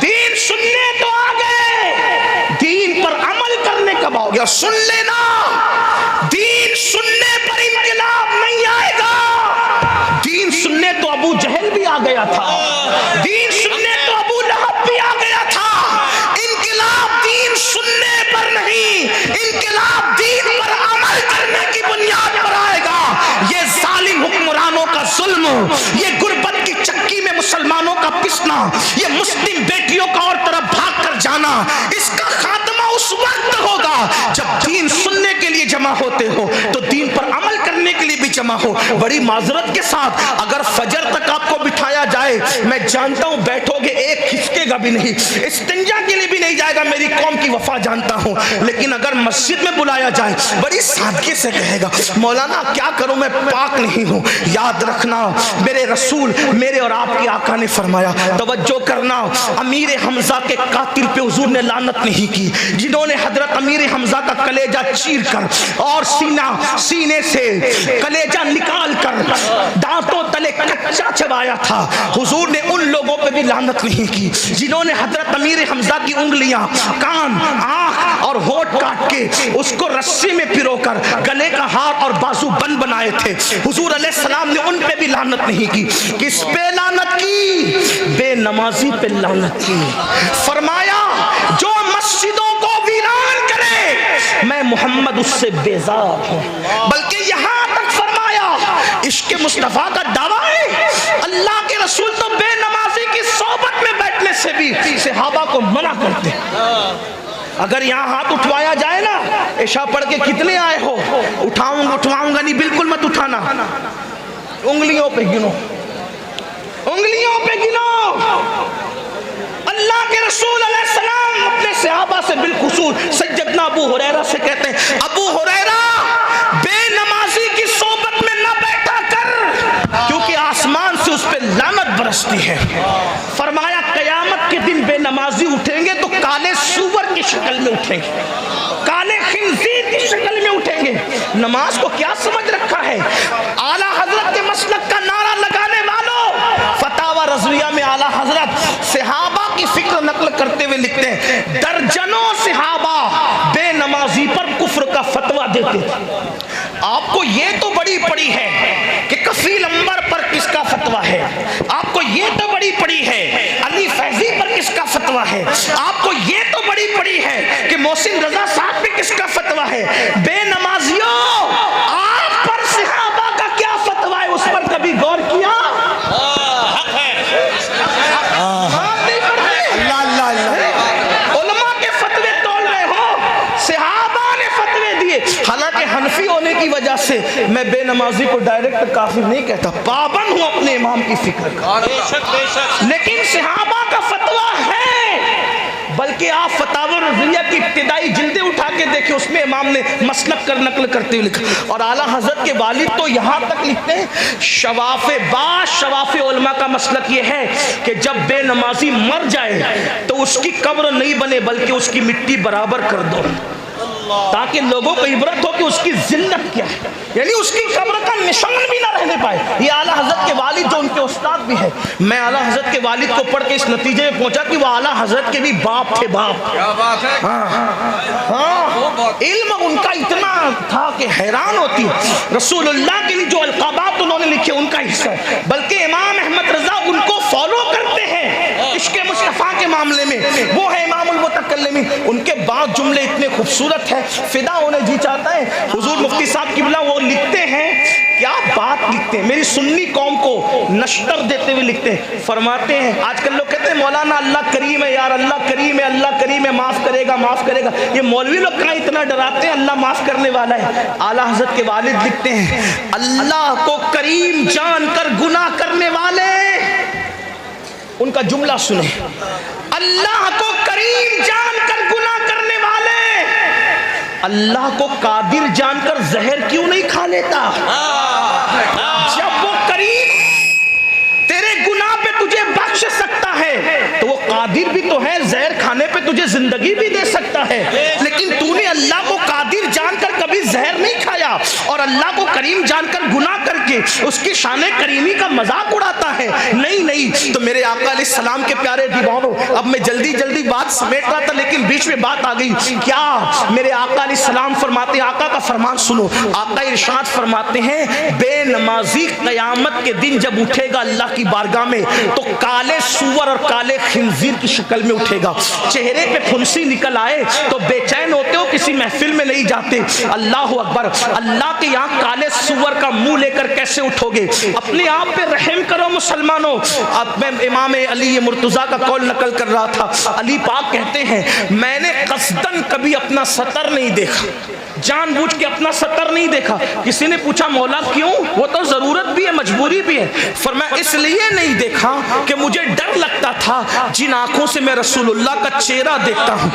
دین سننے تو آ گئے, دین پر عمل کرنے کب آؤ گیا؟ سن لینا, دین سننے پر انقلاب نہیں آئے گا. دین سننے تو ابو جہل بھی آ گیا تھا, دین سننے تو ابو لہب بھی آ گیا تھا. انقلاب دین سننے پر نہیں, انقلاب دین پر عمل کرنے کی بنیاد پر آئے گا. یہ ظالم حکمرانوں کا ظلم, یہ غربت کی چکی میں مسلمانوں کا پسنا, یہ مسلم بیٹیوں کا اور طرف بھاگ کر جانا, اس کا خاتمہ اس وقت ہوگا جب دین سننے کے لیے جمع ہوتے ہو تو دین پر عمل کرنے کے لیے بھی جمع ہو. بڑی معذرت کے ساتھ اگر فجر تک آپ کو بٹھایا جائے, میں جانتا ہوں بیٹھو گے ایک کھسکے گا بھی نہیں, استنجا کے لیے بھی نہیں جائے گا, میری قوم کی وفا جانتا ہوں. لیکن اگر مسجد میں بلایا جائے بڑی سادگی سے کہے گا مولانا کیا کروں میں پاک نہیں ہوں. یاد رکھنا میرے رسول, میرے اور آپ کے آقا نے فرمایا, توجہ کرنا, امیر حمزہ کے قاتل پہ حضور نے لعنت نہیں کی, جنہوں نے حضرت امیر حمزہ کا کلیجہ چیر کر اور سینے سے کلیجہ نکال کر دانتوں تلے کچا چبایا تھا. حضور نے ان لوگوں پہ بھی لعنت نہیں کی جنہوں نے حضرت امیر حمزہ کی انگلیاں, کان, آنکھ اور ہونٹ کاٹ کے اس کو رسی میں پرو کر گلے کا ہار اور بازو بند بنائے تھے. حضور علیہ السلام نے ان پہ بھی لعنت نہیں کی. کس پہ لعنت کی؟ بے نمازی پہ لعنت کی. فرمایا جو مسجدوں کو ویران کرے میں محمد اس سے بیزار ہوں. بلکہ یہاں تک فرمایا عشق مصطفیٰ کا دعویٰ ہے, اللہ کے رسول تو بے نمازی کی صحبت میں بیٹھنے سے بھی صحابہ کو منع کرتے. اگر یہاں ہاتھ اٹھوایا جائے نا, عشاء پڑھ کے کتنے آئے ہو, اٹھواؤں گا نہیں, بالکل مت اٹھانا, انگلیوں پہ گنو, انگلیوں پہ گنو. اللہ کے رسول علیہ السلام اپنے صحابہ سے بالخصوص سیدنا ابو ہریرہ سے کہتے ہیں ابو ہریرہ بے نمازی کی صحبت میں نہ بیٹھا کر, کیونکہ آسمان سے اس پہ لعنت برستی ہے. فرمایا قیامت کے دن بے نمازی اٹھیں گے تو کالے سور کی شکل میں اٹھیں گے, کالے خنزیر کی شکل میں اٹھیں گے. نماز کو کیا سمجھ رکھا ہے؟ اعلیٰ حضرت کے مسلک کا نعرہ لگانے والوں, فتاوی رضویہ میں اعلیٰ حضرت صحابہ کی فکر نقل کرتے ہوئے لکھتے ہیں درجنوں صحابہ بے نمازی پر کفر کا فتویٰ دیتے تھے. آپ کو یہ تو بڑی پڑی ہے کہ کفیل انبر پر کس کا فتویٰ ہے, آپ کو یہ تو بڑی پڑی ہے علی فیضی پر کس کا فتویٰ ہے, آپ کو یہ تو بڑی پڑی ہے کہ محسن رضا صاحب پہ کس کا فتویٰ ہے. بے نمازیوں, آپ پر صحابہ کا کیا فتویٰ ہے اس پر کبھی غور کیا؟ علماء کے فتوے تول رہے ہو, صحابہ نے فتوے دیے. حالانکہ حنفی ہونے کی وجہ سے میں بے نمازی کو ڈائریکٹ کافر نہیں کہتا, پابند ہوں اپنے امام کی فکر کا, لیکن صحابہ کا فتویٰ ہے. بلکہ آپ فتاوی الرضیہ کی ابتدائی جلدیں اٹھا کے دیکھیں، اس میں امام نے مسلک کر نقل کرتے ہوئے لکھا. اور اعلیٰ حضرت کے والد تو یہاں تک لکھتے ہیں شواف علماء کا مسلک یہ ہے کہ جب بے نمازی مر جائے تو اس کی قبر نہیں بنے بلکہ اس کی مٹی برابر کر دو، تاکہ لوگوں کو عبرت ہو کہ اس کی ذلت کیا ہے، یعنی اس کی قبر کا نشان بھی نہ رہنے پائے. یہ اعلیٰ حضرت کے والد جو ان کے استاد بھی ہے، میں اعلیٰ حضرت کے والد کو پڑھ کے اس نتیجے میں پہنچا کہ وہ اعلیٰ حضرت کے بھی باپ تھے. باپ کیا بات ہے. ہاں علم ان کا اتنا تھا کہ حیران ہوتی ہے. رسول اللہ کے لیے جو القابات انہوں نے لکھے ان کا حصہ ہے، بلکہ امام احمد رضا ان کو فالو کرتے ہیں عشق مصطفیٰ کے معاملے میں. وہ ہے امام المتکلمین. ان کے بعد جملے اتنے خوبصورت ہیں، فدا ہونے جی چاہتا ہے. حضور مفتی صاحب قبلہ وہ لکھتے ہیں، کیا بات لکھتے ہیں، میری سنی قوم کو نشتر دیتے ہوئے لکھتے ہیں. فرماتے ہیں آج کل لوگ کہتے ہیں مولانا اللہ کریم ہے یار، اللہ کریم ہے، اللہ کریم ہے، معاف کرے گا معاف کرے گا. یہ مولوی لوگ کہاں اتنا ڈراتے ہیں اللہ معاف کرنے والا ہے. اعلیٰ حضرت کے والد لکھتے ہیں اللہ کو کریم جان کر گناہ کرنے والے، ان کا جملہ سنیں، اللہ کو کریم جان کر گناہ کرنے والے اللہ کو قادر جان کر زہر کیوں نہیں کھا لیتا؟ جب وہ کریم تیرے گناہ پہ تجھے بخش سکتا ہے تو وہ قادر بھی تو ہے، زہر کھانے پہ تجھے زندگی بھی دے سکتا ہے. لیکن تو نے اللہ کو قادر جان کر کبھی زہر نہیں کھایا اور اللہ کو کریم جان کر گناہ کر کے اس کی شان کریمی کا مذاق اڑاتا ہے. نہیں تو میرے آقا علیہ السلام کے پیارے دیوانوں، اب میں جلدی بات سمیٹ رہا تھا لیکن بیچ میں بات آ گئی. کیا میرے آقا علیہ السلام فرماتے ہیں، آقا کا فرمان سنو. آقا ارشاد فرماتے ہیں بے نمازی قیامت کے دن جب اٹھے گا اللہ کی بارگاہ میں تو کالے سور اور کالے خنزیر کی شکل میں اٹھے گا. چہرے پہ پھنسی نکل آئے تو بے چین ہوتے ہو، کسی محفل میں نہیں جاتے. اللہ اکبر. اللہ کے یہاں کالے سور کا منہ لے کر کیسے اٹھو گے؟ اپنے آپ پہ رحم کرو مسلمانوں. اب میں امام علی مرتضیٰ کا قول نقل کر رہا تھا. علی پاک کہتے ہیں میں نے قصدن کبھی اپنا سطر نہیں دیکھا، جان بوجھ کے اپنا سطر نہیں دیکھا. کسی نے پوچھا مولا کیوں؟ وہ تو ضرورت بھی ہے، مجبوری بھی ہے. فرمایا اس لیے نہیں دیکھا کہ مجھے ڈر لگتا تھا جن آنکھوں سے میں رسول اللہ کا چہرہ دیکھتا ہوں،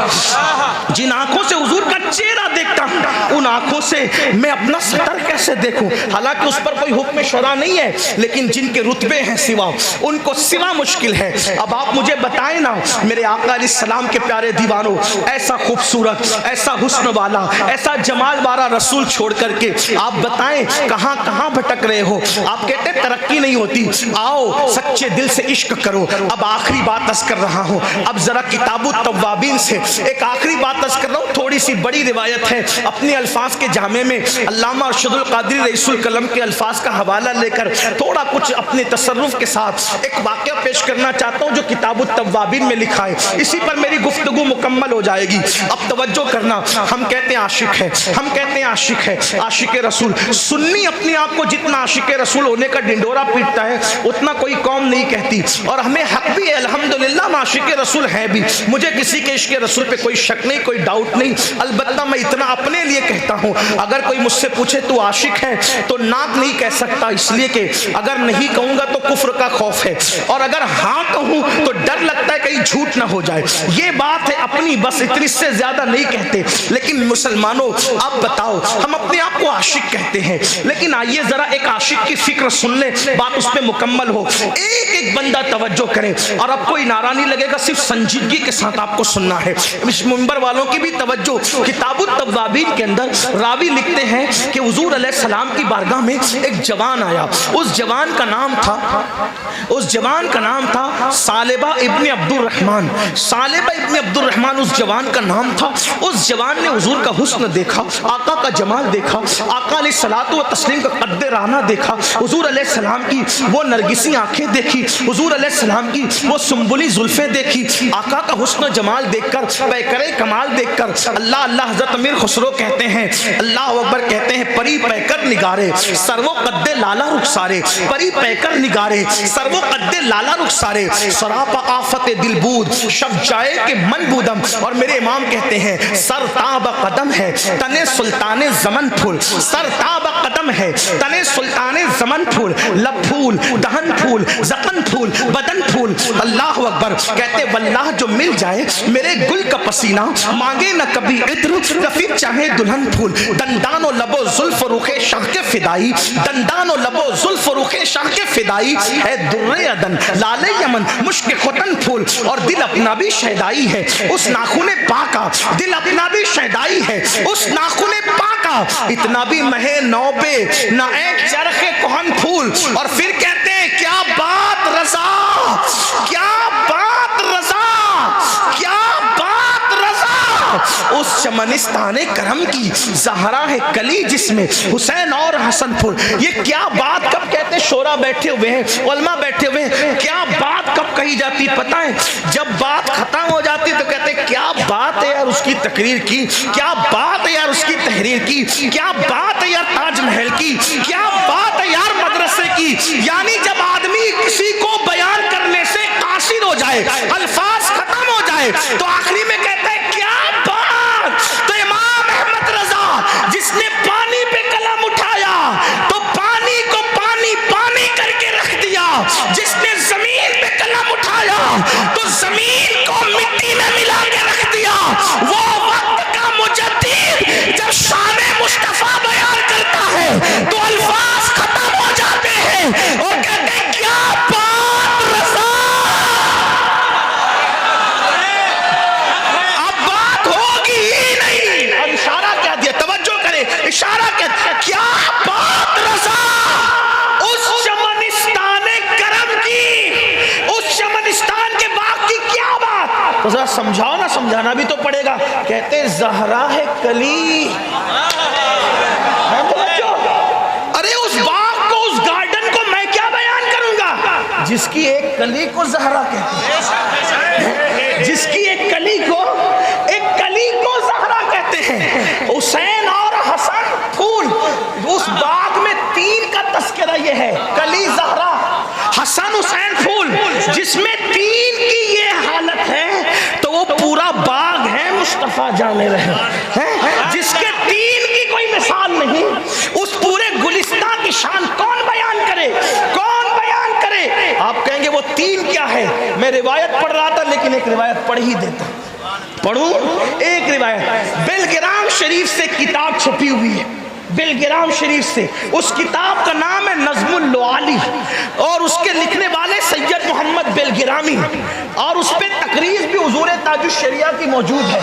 جن آنکھوں سے حضور کا چہرہ دیکھتا ہوں، ان آنکھوں سے میں اپنا سطر کیسے دیکھوں؟ حالانکہ اس پر کوئی حکم شرع نہیں ہے، لیکن جن کے رتبے ہیں سوا، ان کو سوا مشکل ہے. اب آپ مجھے بتائیں نا میرے آقا علیہ السلام کے پیارے دیوانوں، ایسا خوبصورت، ایسا حسن والا، ایسا جمال والا رسول چھوڑ کر کے آپ بتائیں کہاں کہاں بھٹک رہے ہو؟ آپ کہتے ہیں ترقی نہیں ہوتی، آؤ سچے دل سے عشق کرو. اب آخری بات عرض کر رہا ہوں، اب ذرا کتاب التوابین سے ایک آخری بات عرض کر رہا ہوں. تھوڑی سی بڑی روایت ہے، اپنے الفاظ کے جامع میں علامہ ارشد القادری رئیس القلم کے الفاظ کا حوالہ لے کر تھوڑا کچھ اپنے تصرف کے ساتھ ایک واقعہ پیش کرنا چاہتا ہوں جو کتاب التوابین میں لکھا ہے. اسی پر میری گفتگو مکمل ہو جائے گی. اب توجہ کرنا، ہم کہتے ہیں عاشق ہے، ہم کہتے ہیں عاشق ہے، عاشق رسول. سنی اپنے آپ کو جتنا عاشق رسول ہونے کا ڈنڈورا پیٹتا ہے اتنا کوئی قوم نہیں کہتی، اور ہمیں حق بھی ہے الحمدللہ ہم عاشق رسول ہیں بھی. مجھے کسی کے عشق رسول پہ کوئی شک نہیں، کوئی ڈاؤٹ نہیں. البتہ میں اتنا اپنے لیے کہتا ہوں، اگر کوئی مجھ سے پوچھے تو عاشق ہے تو نعت نہیں کہہ سکتا، اس لیے کہ اگر نہیں کہوں گا تو کفر کا خوف ہے، اور اگر ہاں کہوں تو ڈر لگتا ہے کہیں جھوٹ نہ ہو جائے. یہ بات ہے اپنی، بس اتنی سے زیادہ نہیں کہتے. لیکن مسلمانوں آپ بتاؤ، ہم اپنے آپ کو عاشق کہتے ہیں، لیکن آئیے ذرا ایک عاشق کی فکر سن لیں، بات اس پہ مکمل ہو. ایک بندہ توجہ کرے، اور اب کوئی نعرہ نہیں لگے گا، صرف سنجیدگی کے ساتھ آپ کو سننا ہے. اس منبر والوں کی بھی توجہ. کتاب التوابین کے اندر راوی لکھتے ہیں کہ حضور علیہ السلام کی بارگاہ میں ایک جوان آیا. اس جوان کا نام تھا ثعلبہ ابن عبد الرحمن. ثعلبہ ابن عبد الرحمن اس جوان کا نام تھا. اس جوان نے حضور کا حسن دیکھا، آقا کا جمال دیکھا، آقا علیہ الصلوۃ والتسلیم کا قد رعنا دیکھا، حضور علیہ السلام کی وہ نرگسی آنکھیں دیکھی، حضور علیہ السلام کی وہ سنبلی زلفیں دیکھی. آقا کا حسن و جمال دیکھ کر، پیکر کمال دیکھ کر اللہ اللہ حضرت امیر خسرو کہتے ہیں، اللہ اکبر کہتے ہیں، پری پیکر نگارے سرو قد لالا رخسارے، پری پیکر نگارے سرو قد لالا رخسارے، سراپا آفت دل بود شب جائے کہ من بودم. اور میرے امام کہتے ہیں سر تاب قدم ہے تنے سلطان زمن پھول، سر تاب قدم ہے تنے سلطان زمن پھول، لب پھول، دہن پھول، زقن پھول، بدن پھول. اللہ اکبر. کہتے واللہ جو مل جائے میرے گل کا پسینہ، مانگے نہ کبھی عطر، رفیق چاہے دلہن پھول. دندان و لب و زلف و رخ شاہ کے فدائی، دندان و لب و زلف و رخ شاہ کے فدائی، ہے در عدن لال یمن مشک ختن پھول. اور دل اپنا بھی شیدائی ہے اس ناخن پاکا، دل اپنا بھی شیدائی ہے اس ناخن پاکا. اتنا بھی مہے نو پہ نہ ایک چرخ کہن پھول. اور پھر کہتے ہیں کیا بات رضا، کیا بات رضا، کیا بات رضا. اس چمنستان کرم کی زہرا ہے کلی جس میں حسین اور حسن پھول. یہ کیا بات کب کہتے، شورا بیٹھے ہوئے ہیں، علماء بیٹھے ہوئے ہیں، کیا بات کب کہی جاتی پتہ ہے؟ جب بات ختم ہو جاتی تو کہتے کیا بات ہے یار اس کی تقریر کی، کیا بات ہے یار اس کی تحریر کی، کیا بات ہے یار تاج محل کی، کیا بات ہے یار مدرسے کی. یعنی جب آدمی کسی کو بیان کرنے سے قاصر ہو جائے، الفاظ ختم ہو جائے، تو آخری میں کہتا ہے کیا بات. تو امام احمد رضا جس نے پانی پہ قلم اٹھایا تو پانی کو پانی پانی کر کے رکھ دیا، جس نے زمین پہ قلم اٹھایا تو زمین کو مٹی میں ملا کے رکھ دیا. وہ وقت کا مجدد جب شان مصطفیٰ بیان کرتا ہے تو الفاظ ختم ہو جاتے ہیں اور کہتے ہیں کیا بات رضا. اب بات ہوگی ہی نہیں. اب اشارہ کیا دیا، توجہ کرے، اشارہ کیا بات رضا. اس چمنستان کرم کی، اس چمنستان کے باغ کی کیا بات. تو ذرا سمجھاؤ نا، سمجھانا بھی تو پڑے گا. کہتے زہرا ہے کلی. ارے اس باغ کو، اس گارڈن کو میں کیا بیان کروں گا جس کی ایک کلی کو زہرا کہتے ہیں، جس کی ایک کلی کو زہرا کہتے ہیں. حسین اور حسن پھول. اس باغ میں تین کا تذکرہ یہ ہے، کلی زہرا حسن حسین پھول. جس میں تین کی یہ حالت ہے تو وہ پورا باغ ہے مصطفیٰ جانے رہے. جس کے تین کی کوئی مثال نہیں، اس پورے گلستان کی شان کون بیان کرے، کون بیان کرے. آپ کہیں گے وہ تین کیا ہے. میں روایت پڑھ رہا تھا لیکن ایک روایت پڑھ ہی دیتا. پڑھوں ایک روایت. بلگرام شریف سے کتاب چھپی ہوئی ہے، بلگرام شریف سے. اس کتاب کا نام ہے نظم اللعالی اور اس کے لکھنے والے سید محمد بلگرامی، اور اس پہ تقریر بھی حضور تاج الشریعہ کی موجود ہے.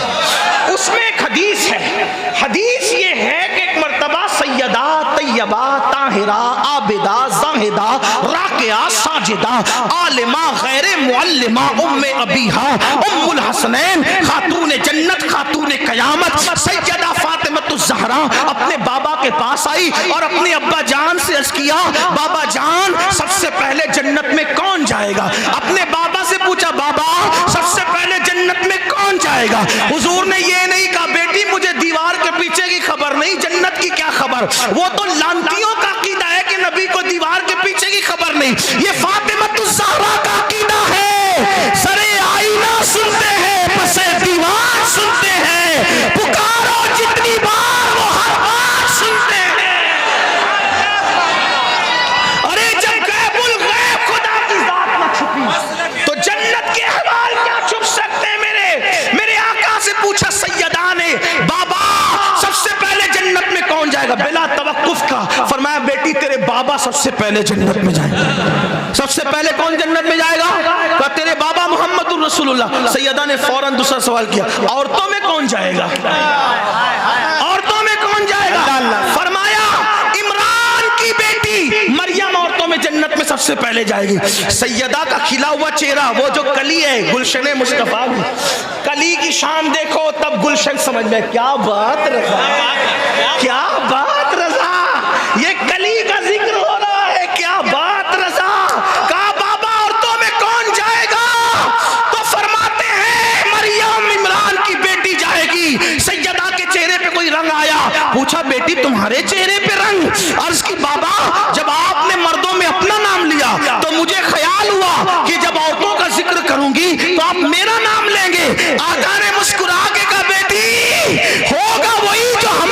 اس میں ایک حدیث ہے. حدیث یہ ہے کہ ایک مرتبہ سیدہ طیبہ طاہرہ عابدہ زاہدہ راکعہ ساجدہ عالمہ غیر معلمہ ام ابیہا ام الحسنین خاتون جنت خاتون قیامت سیدہ فاطمۃ الزہرا اپنے بابا کے پاس آئی اور اپنے ابا جان سے عرض کیا بابا جان سب سے پہلے جنت میں کون جائے گا. اپنے بابا سے پوچھا بابا سب سے پہلے جنت میں کون جائے گا. حضور نے یہ نہیں کہا بیٹی مجھے دیوار کے پیچھے کی خبر نہیں، جنت کی کیا خبر. وہ تو لانتیوں کا عقیدہ ہے کہ نبی کو دیوار کے پیچھے کی خبر نہیں. یہ فاطمۃ الزہرا کا عقیدہ ہے. سرے آئینہ سنتے ہیں، پسے دیوار سنتے ہیں، پکارو جتنی بار وہ ہر بار سنتے ہیں. ارے جب غیب الغیب خدا کی ذات نہ چھپی تو جنت کے احوال کیا چھپ سکتے ہیں. میرے آقا سے پوچھا سیدہ نے بابا سب سے پہلے جنت میں کون جائے گا بلا توقف کا. فرمایا بیٹی تیرے بابا سب سے پہلے جنت میں جائیں گے. سب سے پہلے کون جنت میں جائے گا؟ کہا تیرے بابا محمد الرسول اللہ. سیدہ نے فوراً دوسرا سوال کیا عورتوں میں کون جائے گا؟ عورتوں میں کون جائے گا؟ فرمایا عمران کی بیٹی مریم عورتوں میں جنت میں سب سے پہلے جائے گی. سیدہ کا کھلا ہوا چہرہ وہ جو کلی ہے گلشن مصطفیٰ کی، کلی کی شام دیکھو تب گلشن سمجھ میں. کیا بات رضا، کیا بات رضا، یہ کلی کا ذکر ہو رہا ہے. کیا بات رضا. کہا بابا عورتوں میں کون جائے گا؟ تو فرماتے ہیں مریم عمران کی بیٹی جائے گی. سیدہ کے چہرے پہ کوئی رنگ آیا. پوچھا بیٹی تمہارے چہرے پہ رنگ؟ عرض کی بابا جب آپ نے مردوں میں اپنا نام لیا تو مجھے خیال ہوا کہ جب عورتوں کا ذکر کروں گی تو آپ میرا نام لیں گے. آقا نے مسکرا کے کہا بیٹی ہوگا وہی جو ہم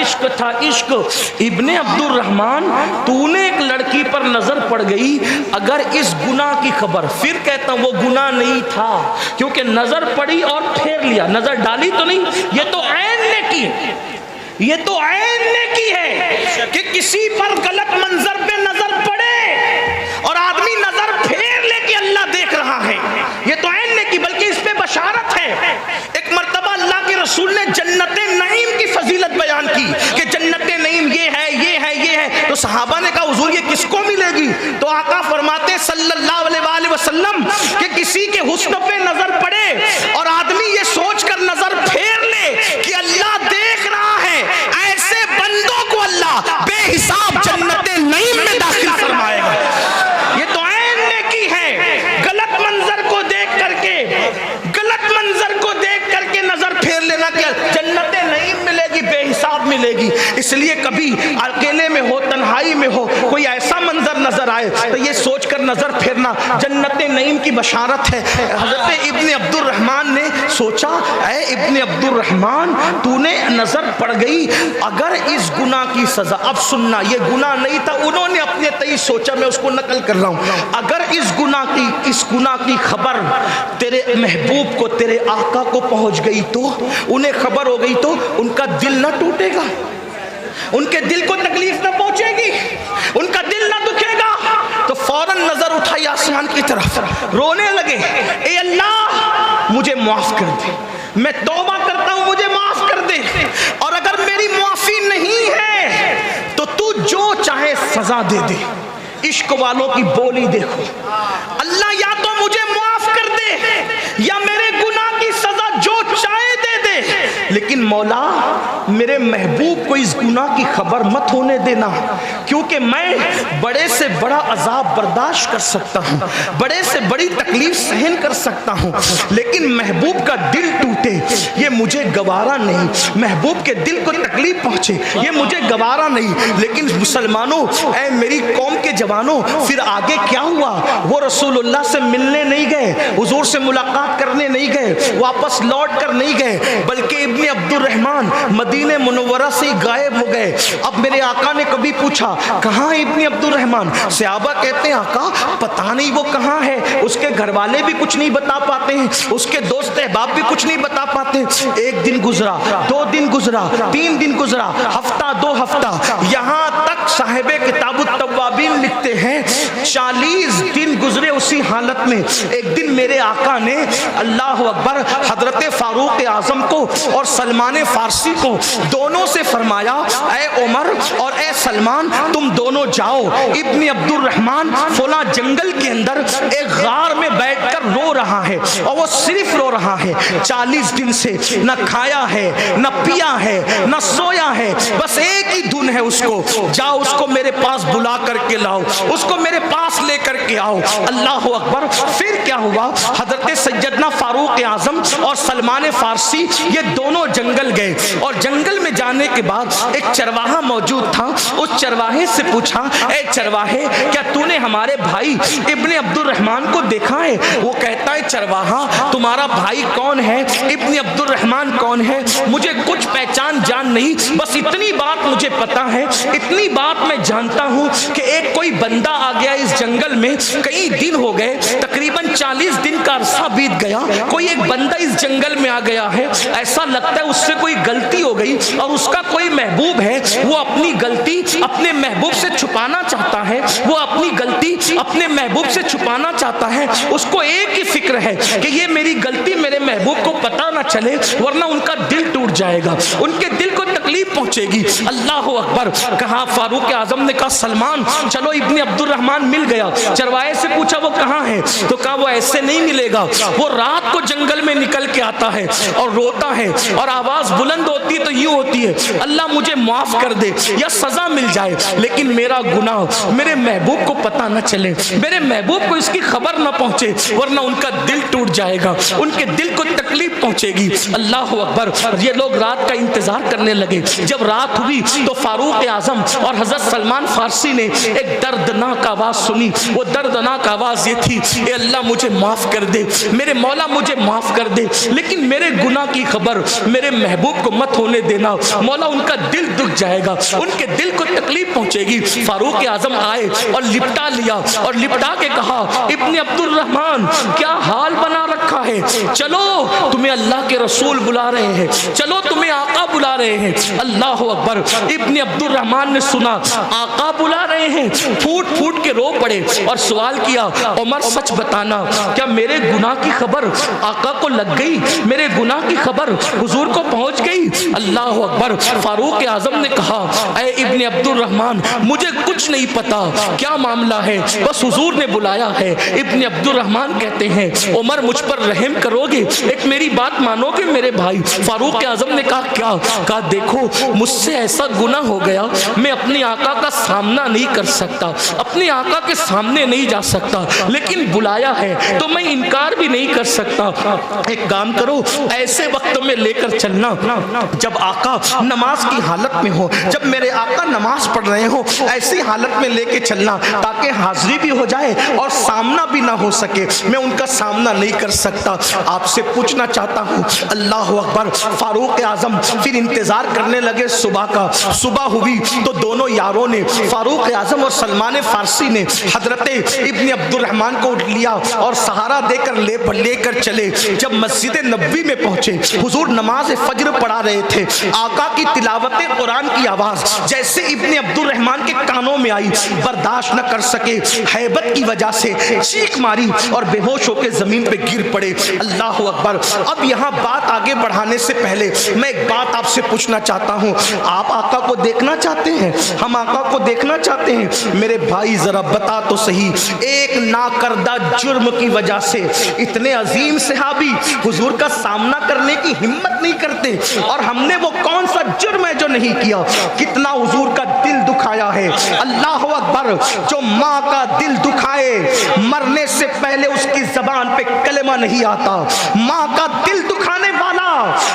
عشق تھا عشق. ابن عبد الرحمن تو نے ایک لڑکی پر نظر پڑ گئی, اگر اس گناہ کی خبر, پھر کہتا ہوں وہ گناہ نہیں تھا کیونکہ نظر پڑی اور پھیر لیا, نظر ڈالی تو نہیں, یہ تو عین نیکی ہے, یہ تو عین نیکی ہے کہ کسی پر غلط منظر پہ نظر پڑے اور آدمی نظر پھیر لے کہ اللہ دیکھ رہا ہے, یہ تو عین نیکی, بلکہ اس پہ بشارت ہے. ایک مرتبہ اللہ کے رسول نے جنت نعیم کی فضیلت بیان کی کہ جنت نعیم یہ ہے, یہ ہے, یہ ہے. تو صحابہ نے کہا حضور یہ کس کو ملے گی؟ تو آقا فرماتے صلی اللہ علیہ وآلہ وسلم کہ کسی کے حسن پہ نظر پڑے اور آدمی یہ سوچ کر نظر پھیر لے کہ اللہ دیکھ رہا ہے, ایسے بندوں کو اللہ بے حساب جنت نعیم میں داخل فرمائے گا. یہ تو عین نیکی ہے. غلط منظر کو دیکھ کر کے, غلط منظر کو دیکھ کر کے نظر پھیر لینا کہ جنت نعیم ملے گی, بے حساب ملے گی. اس لیے کبھی اکیلے میں ہو, تنہائی میں ہو, کوئی ایسا منظر نظر آئے تو یہ سوچ کر نظر پھیرنا جنت نعیم کی بشارت ہے. حضرت ابن عبد الرحمن نے سوچا, اے ابن عبد الرحمن تو نے نظر پڑ گئی, اگر اس گناہ کی سزا, اب سننا یہ گناہ نہیں تھا, انہوں نے اپنے تئیں سوچا, میں اس کو نقل کر رہا ہوں, اگر اس گناہ کی خبر تیرے محبوب کو, تیرے آقا کو پہنچ گئی تو, انہیں خبر ہو گئی تو ان کا دل نہ ٹوٹے گا, ان کے دل کو تکلیف نہ پہنچے گی, ان کا دل نہ دکھے گا. تو فوراً نظر اٹھائی آسمان کی طرف, رونے لگے, اے اللہ مجھے معاف کر دے, میں توبہ کرتا ہوں مجھے معاف کر دے, اور اگر میری معافی نہیں ہے تو تو جو چاہے سزا دے دے. عشق والوں کی بولی دیکھو, اللہ یا تو مجھے معاف کر دے یا میرے گناہ کی سزا جو چاہے دے دے, لیکن مولا میرے محبوب کو اس گناہ کی خبر مت ہونے دینا, کیونکہ میں بڑے سے بڑا عذاب برداشت کر سکتا ہوں, بڑے سے بڑی تکلیف سہن کر سکتا ہوں, لیکن محبوب کا دل ٹوٹے یہ مجھے گوارا نہیں, محبوب کے دل کو تکلیف پہنچے یہ مجھے گوارا نہیں. لیکن مسلمانوں, اے میری قوم کے جوانوں, پھر آگے کیا ہوا؟ وہ رسول اللہ سے ملنے نہیں گئے, حضور سے ملاقات کرنے نہیں گئے, واپس لوٹ کر نہیں گئے, بلکہ ابن عبد الرحمن مدینہ منورہ سے غائب ہو گئے. اب میرے آقا نے کبھی پوچھا کہاں ابن عبد الرحمن؟ صحابہ کہتے ہیں آقا پتہ نہیں وہ کہاں ہے, اس کے گھر والے بھی کچھ نہیں بتا پاتے ہیں, اس کے دوست احباب بھی کچھ نہیں بتا پاتے. ایک دن گزرا, 2 دن گزرا, 3 دن گزرا, ہفتہ 2 ہفتہ, یہاں تک صاحب کتاب التوابین لکھتے ہیں 40 دن گزرے اسی حالت میں. ایک دن میرے آقا نے اللہ اکبر حضرت فاروق اعظم کو اور سلمان فارسی کو دونوں سے فرمایا, اے عمر اور اے سلمان تم دونوں جاؤ, ابن عبد الرحمن فلاں جنگل کے اندر ایک غار میں بیٹھ کر رو رہا ہے, اور وہ صرف رو رہا ہے, 40 دن سے نہ کھایا ہے, نہ پیا ہے, نہ سویا ہے, بس ایک ہی دھن ہے اس کو, جاؤ اس کو میرے پاس بلا کر کے لاؤ, اس کو میرے پاس لے کر کے آؤ. اللہ اکبر. پھر کیا ہوا؟ حضرت سیدنا فاروق اعظم اور سلمان فارسی یہ دونوں جنگل گئے, اور جنگل میں جانے کے بعد ایک چرواہا موجود تھا. اس چرواہے سے پوچھا, اے چرواہے کیا تو نے ہمارے بھائی ابن عبد الرحمن کو دیکھا ہے؟ وہ کہتا ہے چرواہا تمہارا بھائی کون ہے, ابن عبد الرحمن کون ہے, مجھے کچھ پہچان جان نہیں, بس اتنی بات مجھے پتا ہے, اتنی بات میں جانتا ہوں کہ ایک کوئی بندہ آ گیا اس جنگل میں, کئی دن ہو گئے, تقریباً 40 دن کا عرصہ بیت گیا, کوئی ایک بندہ اس جنگل میں آ گیا ہے, ایسا لگتا ہے اس سے کوئی غلطی ہو گئی, اور اس کا کوئی محبوب ہے, وہ اپنی غلطی اپنے محبوب سے چھپانا چاہتا ہے, وہ اپنی غلطی اپنے محبوب سے چھپانا چاہتا ہے, اس کو ایک ہی فکر ہے کہ یہ میری غلطی میرے محبوب کو پتہ نہ چلے ورنہ ان کا دل ٹوٹ جائے گا, ان کے دل کو تکلیف پہنچے گی. اللہ اکبر. کہا فاروق اعظم نے کہا سلمان چلو ابن عبد الرحمن مل گیا. چرواہے سے پوچھا وہ کہاں ہے, تو کہا وہ ایسے نہیں ملے گا, وہ رات کو جنگل میں نکل کے آتا ہے اور روتا ہے, اور آواز بلند ہوتی ہے تو یوں ہوتی ہے, اللہ مجھے معاف کر دے یا سزا مل جائے, لیکن میرا گناہ میرے محبوب کو پتہ نہ چلے, میرے محبوب کو اس کی خبر نہ پہنچے ورنہ ان کا دل ٹوٹ دکھ جائے گا، ان کے دل کو تکلیف پہنچے گی۔ اللہ اکبر۔ یہ لوگ رات کا انتظار کرنے لگے۔ جب رات ہوئی تو فاروق اعظم اور حضرت سلمان فارسی نے ایک دردناک آواز سنی۔ وہ دردناک آواز یہ تھی، اے اللہ مجھے معاف کر دے، میرے مولا مجھے معاف کر دے، لیکن میرے گناہ کی خبر میرے محبوب کو مت ہونے دینا، مولا ان کا دل دکھ جائے گا، ان کے دل کو تکلیف پہنچے گی۔ فاروق اعظم آئے اور لپٹا لیا اور لپٹا کے کہا، ابن عبد الرحمن کیا حال بنا رکھا ہے، چلو تمہیں اللہ کے رسول بلا رہے ہیں، چلو تمہیں آقا بلا رہے ہیں۔ اللہ اکبر۔ ابن عبد الرحمن نے سنا آقا بلا رہے ہیں، پھوٹ پھوٹ کے رو پڑے اور سوال کیا، عمر سچ بتانا، کیا میرے گناہ کی خبر آقا کو لگ گئی، میرے گناہ کی خبر حضور کو پہنچ گئی؟ اللہ اکبر۔ فاروق اعظم نے کہا، اے ابن عبد الرحمن مجھے کچھ نہیں پتا کیا معاملہ ہے، بس حضور نے بلایا ہے۔ ابن عبد الرحمن کہتے ہیں، عمر مجھ پر رحم کرو گے، ایک میری بات مانو گے میرے بھائی؟ فاروق اعظم نے کہا، کیا؟ کہا دیکھو مجھ سے ایسا گناہ ہو گیا، میں اپنے آقا کا سامنا نہیں کر سکتا، اپنے آقا کے سامنے نہیں جا سکتا، لیکن بلایا ہے تو میں انکار بھی نہیں کر سکتا۔ ایک کام کرو، ایسے وقت میں لے کر چلنا جب آقا نماز کی حالت میں ہو، جب میرے آقا نماز پڑھ رہے ہو، ایسی حالت میں لے کے چلنا تاکہ حاضری بھی ہو جائے اور سامنا بھی نہ ہو سکے، میں ان کا سامنا نہیں کر سکتا۔ آپ سے پوچھنا چاہتا ہوں۔ اللہ اکبر۔ فاروق اعظم پھر انتظار کرنے لگے صبح کا۔ صبح ہوئی تو دونوں یاروں نے، فاروق اعظم اور سلمان فارسی نے، حضرت ابن عبد الرحمن کو اٹھ لیا اور سہارا دے کر لے کر چلے۔ جب مسجد نبوی میں پہنچے، حضور نماز فجر پڑھا رہے تھے، آقا کی تلاوت قرآن کی آواز جیسے ابن عبد الرحمن کے کانوں میں آئی، برداشت نہ کر سکے، ہیبت کی وجہ سے چیخ ماری اور بے ہوش ہو کے زمین پہ گر پڑے۔ اللہ اکبر۔ اب یہاں بات آگے بڑھانے سے پہلے میں ایک بات آپ سے پوچھنا چاہتا ہوں، آپ آقا کو دیکھنا چاہتے ہیں؟ ہم آقا کو دیکھنا چاہتے ہیں؟ میرے بھائی ذرا بتا تو صحیح، ایک ناکردہ جرم کی وجہ سے اتنے عظیم صحابی حضور کا سامنا کرنے کی ہمت نہیں کرتے، اور ہم نے وہ کون سا جرم ہے جو نہیں کیا؟ کتنا حضور کا دل دکھایا ہے۔ اللہ اکبر۔ جو ماں کا دل دکھائے، مرنے سے پہلے اس کی زبان پہ کلمہ نہیں آتا، ماں کا دل دکھانے والا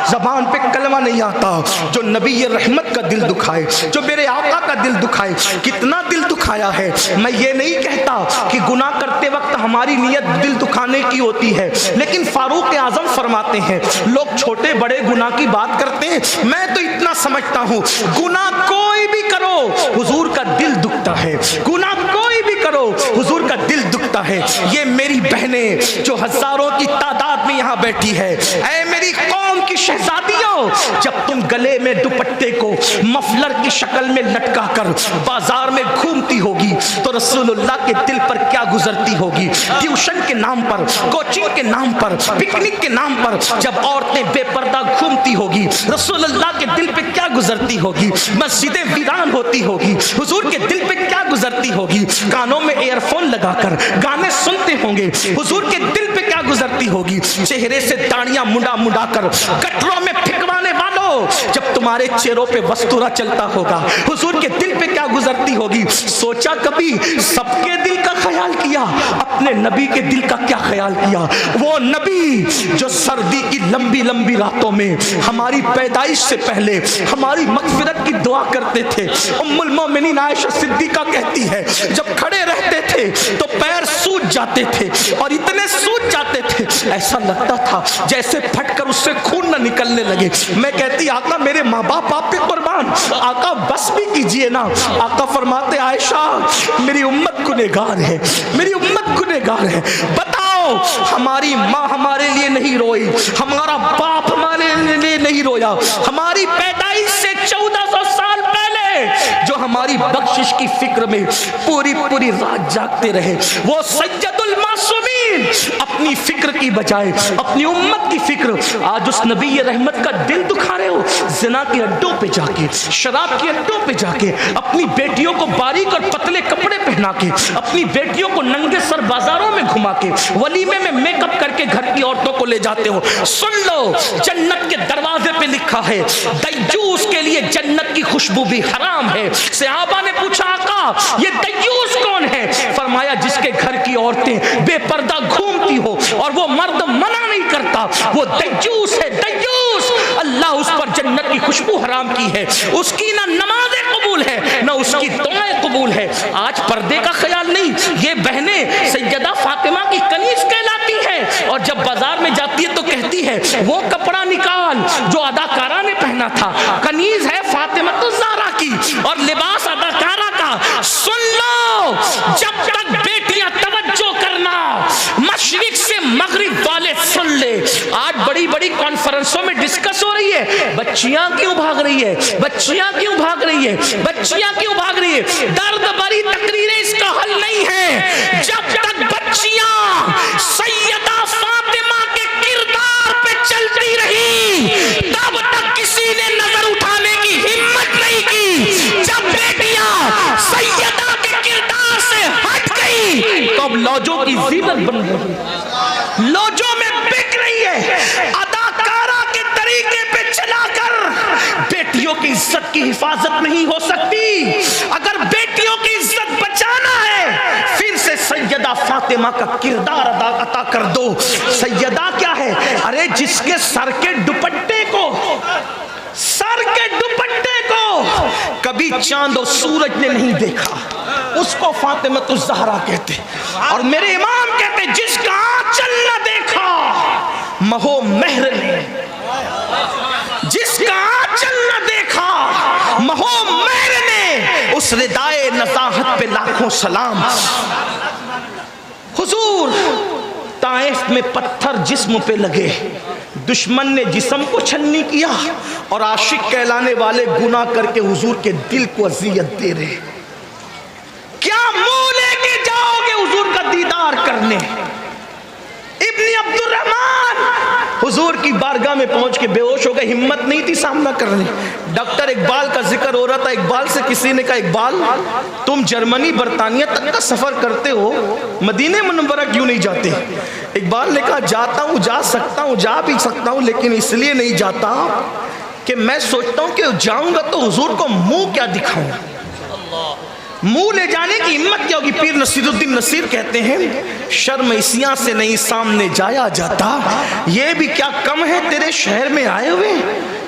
زبان پہ کلمہ نہیں آتا۔ جو نبی رحمت کا دل دکھائے، جو میرے آقا کا دل دکھائے، کتنا دل دکھایا ہے۔ میں یہ نہیں کہتا کہ گناہ کرتے وقت ہماری نیت دل دکھانے کی ہوتی ہے، لیکن فاروق اعظم فرماتے ہیں لوگ چھوٹے بڑے گناہ کی بات کرتے ہیں، میں تو اتنا سمجھتا ہوں گناہ کوئی بھی کرو حضور کا دل دکھتا ہے، گناہ کوئی بھی کرو حضور کا دل دکھتا ہے۔ یہ میری بہنیں جو ہزاروں کی تعداد میں یہاں بیٹھی ہے، اے میری قوم کی شہزادیوں، جب تم گلے میں دوپٹے کو مفلر کی شکل میں لٹکا کر بازار میں گھومتی ہوگی تو رسول اللہ کے دل پر کیا گزرتی ہوگی؟ ٹیوشن کے نام پر، کوچنگ کے نام پر، پکنک کے نام پر جب عورتیں بے پردہ گھومتی ہوگی، رسول اللہ کے دل پہ کیا گزرتی ہوگی؟ مسجدیں ویران ہوتی ہوگی، حضور کے دل پہ کیا گزرتی ہوگی؟ کانوں میں ایئر فون لگا کر گانے سنتے ہوں گے، حضور کے دل پہ کیا گزرتی ہوگی؟ چہرے سے داڑیاں منڈا منڈا کر گٹروں میں پھینکوانے والوں، جب تمہارے چہروں پہ وستورا چلتا ہوگا، حضور کے دل پہ کیا گزرتی ہوگی؟ سوچا کبھی سب کے دل کا خیال کیا، اپنے نبی کے دل کا کیا خیال کیا؟ وہ نبی جو سردی کی لمبی لمبی راتوں میں ہماری پیدائش سے پہلے ہماری مغفرت کی دعا کرتے تھے۔ ام المومنین عائشہ صدیقہ کہتی ہے جب کھڑے رہتے تھے تو پیر سوج جاتے تھے، اور اتنے سوج جاتے تھے ایسا لگتا تھا جیسے پھٹ کر اس سے خون نہ نکلنے لگے۔ میں کہتی آقا میرے ماں باپ آپ پہ قربان، آقا بس بھی کیجئے نا۔ آقا فرماتے عائشہ میری امت گنہگار ہے، میری امت گنہگار ہے، بتاؤ ہماری ماں ہمارے لیے نہیں روئی، ہمارا باپ ہمارے لیے نہیں رویا، ہماری پیدائش سے 1400 سال پہلے جو ہماری بخشش کی فکر میں پوری پوری رات جاگتے رہے، وہ سید المعصومین اپنی فکر کی بجائے اپنی امت کی فکر، آج اس نبی رحمت کا دل دکھا رہے ہو۔ زنا کے اڈوں پہ جا کے، شراب کے اڈوں پہ جا کے، اپنی بیٹیوں کو باریک اور پتلے کپڑے پہنا کے، اپنی بیٹیوں کو ننگے سر بازاروں میں گھما کے، ولیمے میں میک اپ کر کے گھر کی عورتوں کو لے جاتے ہو۔ سن لو جنت کے دروازے پہ لکھا ہے دیوس کے لیے جنت کی خوشبو بھی حرام ہے۔ صحابہ نے پوچھا آقا یہ دیوس کون ہے؟ فرمایا جس کے گھر کی عورتیں بے پردہ گھومتی ہو اور وہ مرد منع نہیں کرتا، وہ دیوس ہے، دیوس۔ اللہ اس پر جنت کی خوشبو حرام کی ہے، اس کی نہ نمازیں قبول ہے نہ اس کی دعائیں قبول ہے۔ آج پردے کا خیال نہیں، یہ بہنیں سیدہ فاطمہ کی کنیز کہلاتی ہے، اور جب بازار میں جاتی ہے تو کہتی ہے وہ کپڑا نکال جو اداکارہ نے پہنا تھا۔ کنیز ہے فاطمہ الزہرا کی اور لباس اداکارہ کا۔ سن لو، جب تک بیٹیاں توجہ کرنا، مشرق سے مغرب والے سن لے۔ آج بڑی بڑی کانفرنسوں میں ڈسکس ہو رہی ہے، بچیاں کیوں بھاگ رہی ہے، بچیاں کیوں بھاگ رہی ہے، بچیاں کیوں بھاگ رہی ہے۔ درد بھری تقریریں اس کا حل نہیں ہے۔ جب تک بچیاں سیدہ فاطمہ کے کردار پہ چلتی رہی، تب تک کسی نے نظر اٹھانے کی ہمت نہیں کی۔ جب بیٹیاں سیدہ کے کردار سے ہٹ گئی تو اب لوجوں کی زینت بن گئی، لوجوں میں بک رہی ہے۔ اداکارہ کے طریقے پہ چلا کر بیٹیوں کی عزت کی حفاظت نہیں ہو سکتی۔ اگر بیٹیوں کی عزت بچانا ہے، پھر سے سیدہ فاطمہ کا کردار ادا کر دو۔ سیدہ کیا ہے؟ ارے جس کے سر کے دوپٹے کو، سر کے دوپٹے کو کبھی چاند و سورج نے نہیں دیکھا، اس کو فاطمہ الزہرا کہتے۔ اور میرے امام کہتے جس کا آنچل نہ دیکھا مہو مہر نے، جس کا آنچل نہ دیکھا مہو مہر نے، اس ردائے نزاہت پہ لاکھوں سلام۔ حضور طائف میں پتھر جسم پہ لگے، دشمن نے جسم کو چھلنی کیا، اور عاشق کہلانے والے گناہ کر کے حضور کے دل کو اذیت دے رہے۔ کیا منہ لے کے جاؤ گے حضور کا دیدار کرنے؟ ابن عبد الرحمن حضور کی بارگاہ میں پہنچ کے بے ہوش ہو گئے، ہمت نہیں تھی سامنا کرنے۔ ڈاکٹر اقبال کا ذکر ہو رہا تھا، اقبال سے کسی نے کہا اقبال تم جرمنی برطانیہ تک کا سفر کرتے ہو، مدینہ منورہ کیوں نہیں جاتے؟ اقبال نے کہا جاتا ہوں، جا سکتا ہوں، جا بھی سکتا ہوں، لیکن اس لیے نہیں جاتا کہ میں سوچتا ہوں کہ جاؤں گا تو حضور کو منہ کیا دکھاؤں، منہ لے جانے کی ہمت کیا ہوگی؟ پیر نصیر الدین نصیر کہتے ہیں شرم اسیاں سے نہیں سامنے جایا جاتا، یہ بھی کیا کم ہے تیرے شہر میں آئے ہوئے۔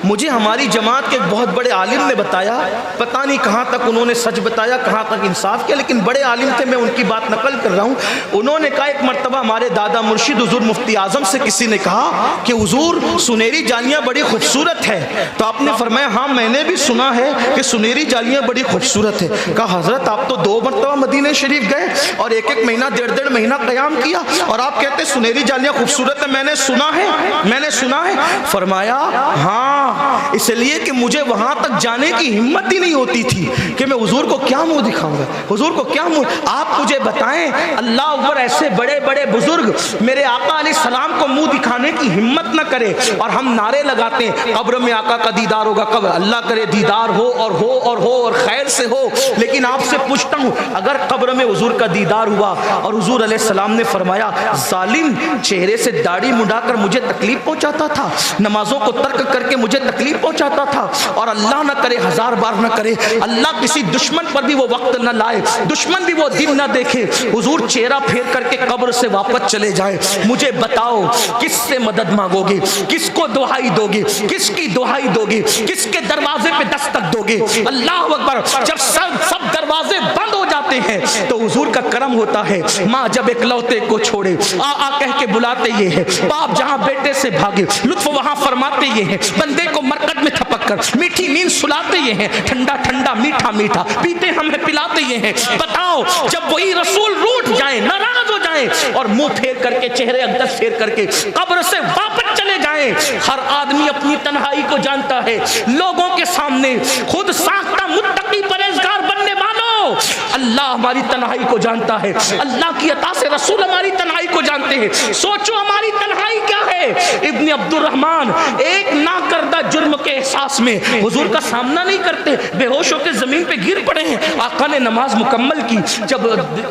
مجھے ہماری جماعت کے ایک بہت بڑے عالم نے بتایا، پتہ نہیں کہاں تک انہوں نے سچ بتایا، کہاں تک انصاف کیا، لیکن بڑے عالم تھے، میں ان کی بات نقل کر رہا ہوں۔ انہوں نے کہا ایک مرتبہ ہمارے دادا مرشد حضور مفتی اعظم سے کسی نے کہا کہ حضور سنہری جالیاں بڑی خوبصورت ہے، تو آپ نے فرمایا ہاں میں نے بھی سنا ہے کہ سنہری جالیاں بڑی خوبصورت ہے۔ کہا حضرت آپ تو 2 مرتبہ مدینہ شریف گئے اور 1 مہینہ 1.5 مہینہ قیام کیا، اور آپ کہتے سنہری جالیاں خوبصورت ہے، میں نے سنا ہے، میں نے سنا ہے۔ فرمایا ہاں اس لیے کہ مجھے وہاں تک جانے کی ہمت ہی نہیں ہوتی تھی کہ میں حضور کو کیا منہ دکھاؤں گا، حضور کو کیا منہ۔ آپ مجھے بتائیں اللہ اکبر، ایسے بڑے بڑے بزرگ میرے آقا علیہ السلام کو منہ دکھانے کی ہمت نہ کرے، اور ہم نعرے لگاتے ہیں قبر میں آقا کا دیدار ہوگا، قبر اللہ کرے دیدار ہو اور ہو اور ہو اور خیر سے ہو۔ لیکن آپ سے پوچھتا ہوں اگر قبر میں حضور کا دیدار ہوا اور حضور علیہ السلام نے فرمایا ظالم چہرے سے داڑھی منڈا کر مجھے تکلیف پہنچاتا تھا، نمازوں کو ترک کر کے مجھے تکلیف پہنچاتا تھا، اور اللہ نہ کرے 1000 بار نہ کرے اللہ کسی دشمن پر بھی وہ وقت نہ لائے، دشمن بھی وہ دن نہ دیکھے، حضور چہرہ پھیر کر کے قبر سے واپس چلے جائیں، مجھے بتاؤ کس سے مدد مانگو گے، کس کو دعائی دو گے، کس کی دعائی دو گے، کس کے دروازے پہ دستک دو گے؟ اللہ اکبر۔ جب سب دروازے بند ہو جاتے ہیں تو حضور کا کرم ہوتا ہے، ماں جب اکلوتے کو چھوڑے آ آ کہہ کے بلاتے یہ ہے، باپ جہاں بیٹے سے بھاگے لطف وہاں فرماتے یہ ہیں، بندے کو مرکز میں تھپک کر میٹھی نیند سلاتے یہ ہیں، ٹھنڈا ٹھنڈا میٹھا میٹھا پیتے ہمیں پلاتے یہ ہیں۔ بتاؤ جب وہی رسول روٹھ جائیں، ناراض ہو جائیں اور منہ پھیر کر کے چہرے اقدس پھیر کر کے قبر سے واپس چلے جائیں، ہر آدمی اپنی تنہائی کو جانتا ہے، لوگوں کے سامنے خود ساختہ متقی پرہیزگار بننے والوں اللہ ہماری تنہائی کو جانتا ہے، اللہ کی عطا سے رسول ہماری تنہائی کو جانتے ہیں۔ سوچو ہماری تنہائی کیا ہے۔ ابن عبد الرحمن ایک نہ کردہ جرم کے احساس میں حضور کا سامنا نہیں کرتے، بے ہوش ہو کے زمین پہ گر پڑے ہیں۔ آقا نے نماز مکمل کی، جب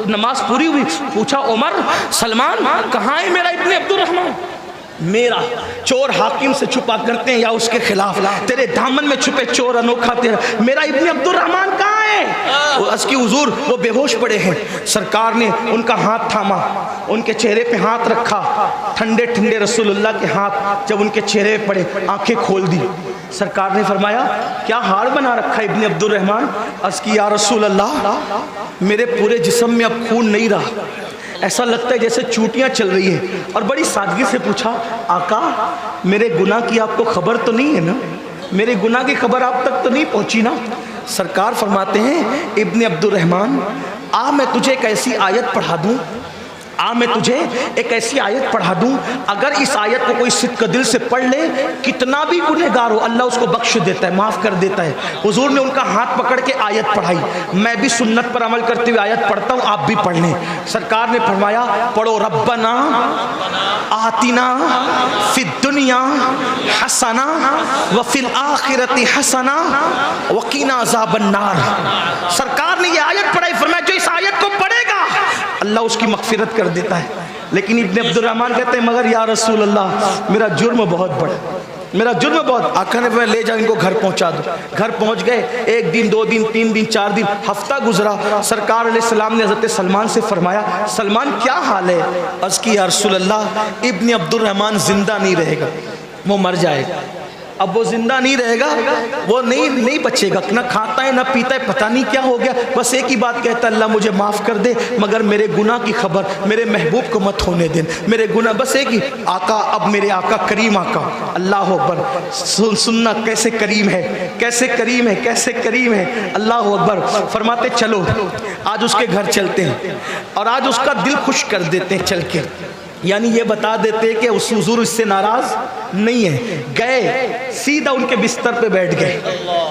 نماز پوری ہوئی پوچھا عمر سلمان کہاں ہے میرا ابن عبد الرحمن؟ میرا چور حاکم سے چھپا کرتے ہیں یا اس کے خلاف، تیرے دامن میں چھپے چور انوکھا تیرا، میرا ابن عبد الرحمن کہاں ہے؟ اس کی حضور وہ بے ہوش پڑے ہیں، سرکار نے ان کا ہاتھ تھاما، ان کے چہرے پہ ہاتھ رکھا، ٹھنڈے ٹھنڈے رسول اللہ کے ہاتھ جب ان کے چہرے پہ پڑے، آنکھیں کھول دی، سرکار نے فرمایا کیا ہار بنا رکھا ابن عبد الرحمن؟ عرض کی یا رسول اللہ میرے پورے جسم میں اب خون نہیں رہا، ایسا لگتا ہے جیسے چوٹیاں چل رہی ہیں، اور بڑی سادگی سے پوچھا آقا میرے گناہ کی آپ کو خبر تو نہیں ہے نا؟ میرے گناہ کی خبر آپ تک تو نہیں پہنچی نا؟ سرکار فرماتے ہیں ابن عبد الرحمن آ میں تجھے ایک ایسی آیت پڑھا دوں، میں تجھے ایک ایسی آیت پڑھا دوں، اگر اس آیت کو کوئی صدق دل سے پڑھ لے کتنا بھی گنہگار ہو اللہ اس کو بخش دیتا ہے، معاف کر دیتا ہے۔ حضور نے ان کا ہاتھ پکڑ کے آیت پڑھائی، میں بھی سنت پر عمل کرتے ہوئے آیت پڑھتا ہوں، آپ بھی پڑھ لیں۔ سرکار نے فرمایا پڑھو ربنا آتنا فی الدنیا حسنہ وفی الآخرۃ حسنہ وقنا عذاب النار۔ سرکار نے یہ آیت پڑھائی، فرمایا جو اس آیت کو پڑھے گا اللہ اس کی مغفرت کر دیتا ہے۔ لیکن ابن عبد الرحمن کہتے ہیں مگر یا رسول اللہ میرا جرم بہت بڑا، میرا جرم بہت۔ آقا نے لے جا ان کو گھر پہنچا دو، گھر پہنچ گئے، 1 دن 2 دن 3 دن 4 دن ہفتہ گزرا، سرکار علیہ السلام نے حضرت سلمان سے فرمایا سلمان کیا حال ہے؟ عرض کی یا رسول اللہ ابن عبد الرحمن زندہ نہیں رہے گا، وہ مر جائے گا۔ اب وہ زندہ نہیں رہے گا، وہ نہیں بچے گا، نہ کھاتا ہے نہ پیتا ہے، پتہ نہیں کیا ہو گیا، بس ایک ہی بات کہتا ہے اللہ مجھے معاف کر دے مگر میرے گناہ کی خبر میرے محبوب کو مت ہونے دیں، میرے گناہ بس ایک ہی۔ آقا اب میرے آقا کریم آقا اللہ اکبر، سننا کیسے کریم ہے، کیسے کریم ہے، کیسے کریم ہے، اللہ اکبر۔ فرماتے چلو آج اس کے گھر چلتے ہیں اور آج اس کا دل خوش کر دیتے ہیں چل کے، یعنی یہ بتا دیتے کہ اس حضور اس سے ناراض نہیں ہے۔ گئے سیدھا ان کے بستر پہ بیٹھ گئے،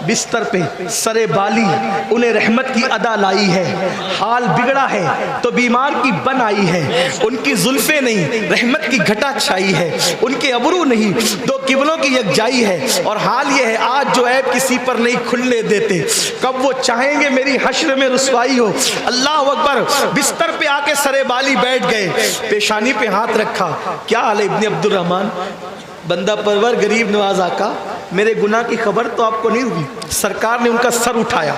بستر پہ سر بالی انہیں رحمت کی ادا لائی ہے، حال بگڑا ہے تو بیمار کی بن آئی ہے، ان کی زلفیں نہیں رحمت کی گھٹا چھائی ہے، ان کے ابرو نہیں دو قبلوں کی یکجائی ہے، اور حال یہ ہے آج جو عیب کسی پر نہیں کھلنے دیتے، کب وہ چاہیں گے میری حشر میں رسوائی ہو۔ اللہ اکبر، بستر پہ آ کے سر بالی بیٹھ گئے، پیشانی پہ ہاتھ رکھا، کیا حال ہے ابن عبد الرحمن؟ بندہ پرور غریب نواز آقا میرے گناہ کی خبر تو آپ کو نہیں ہوئی۔ سرکار نے ان کا سر اٹھایا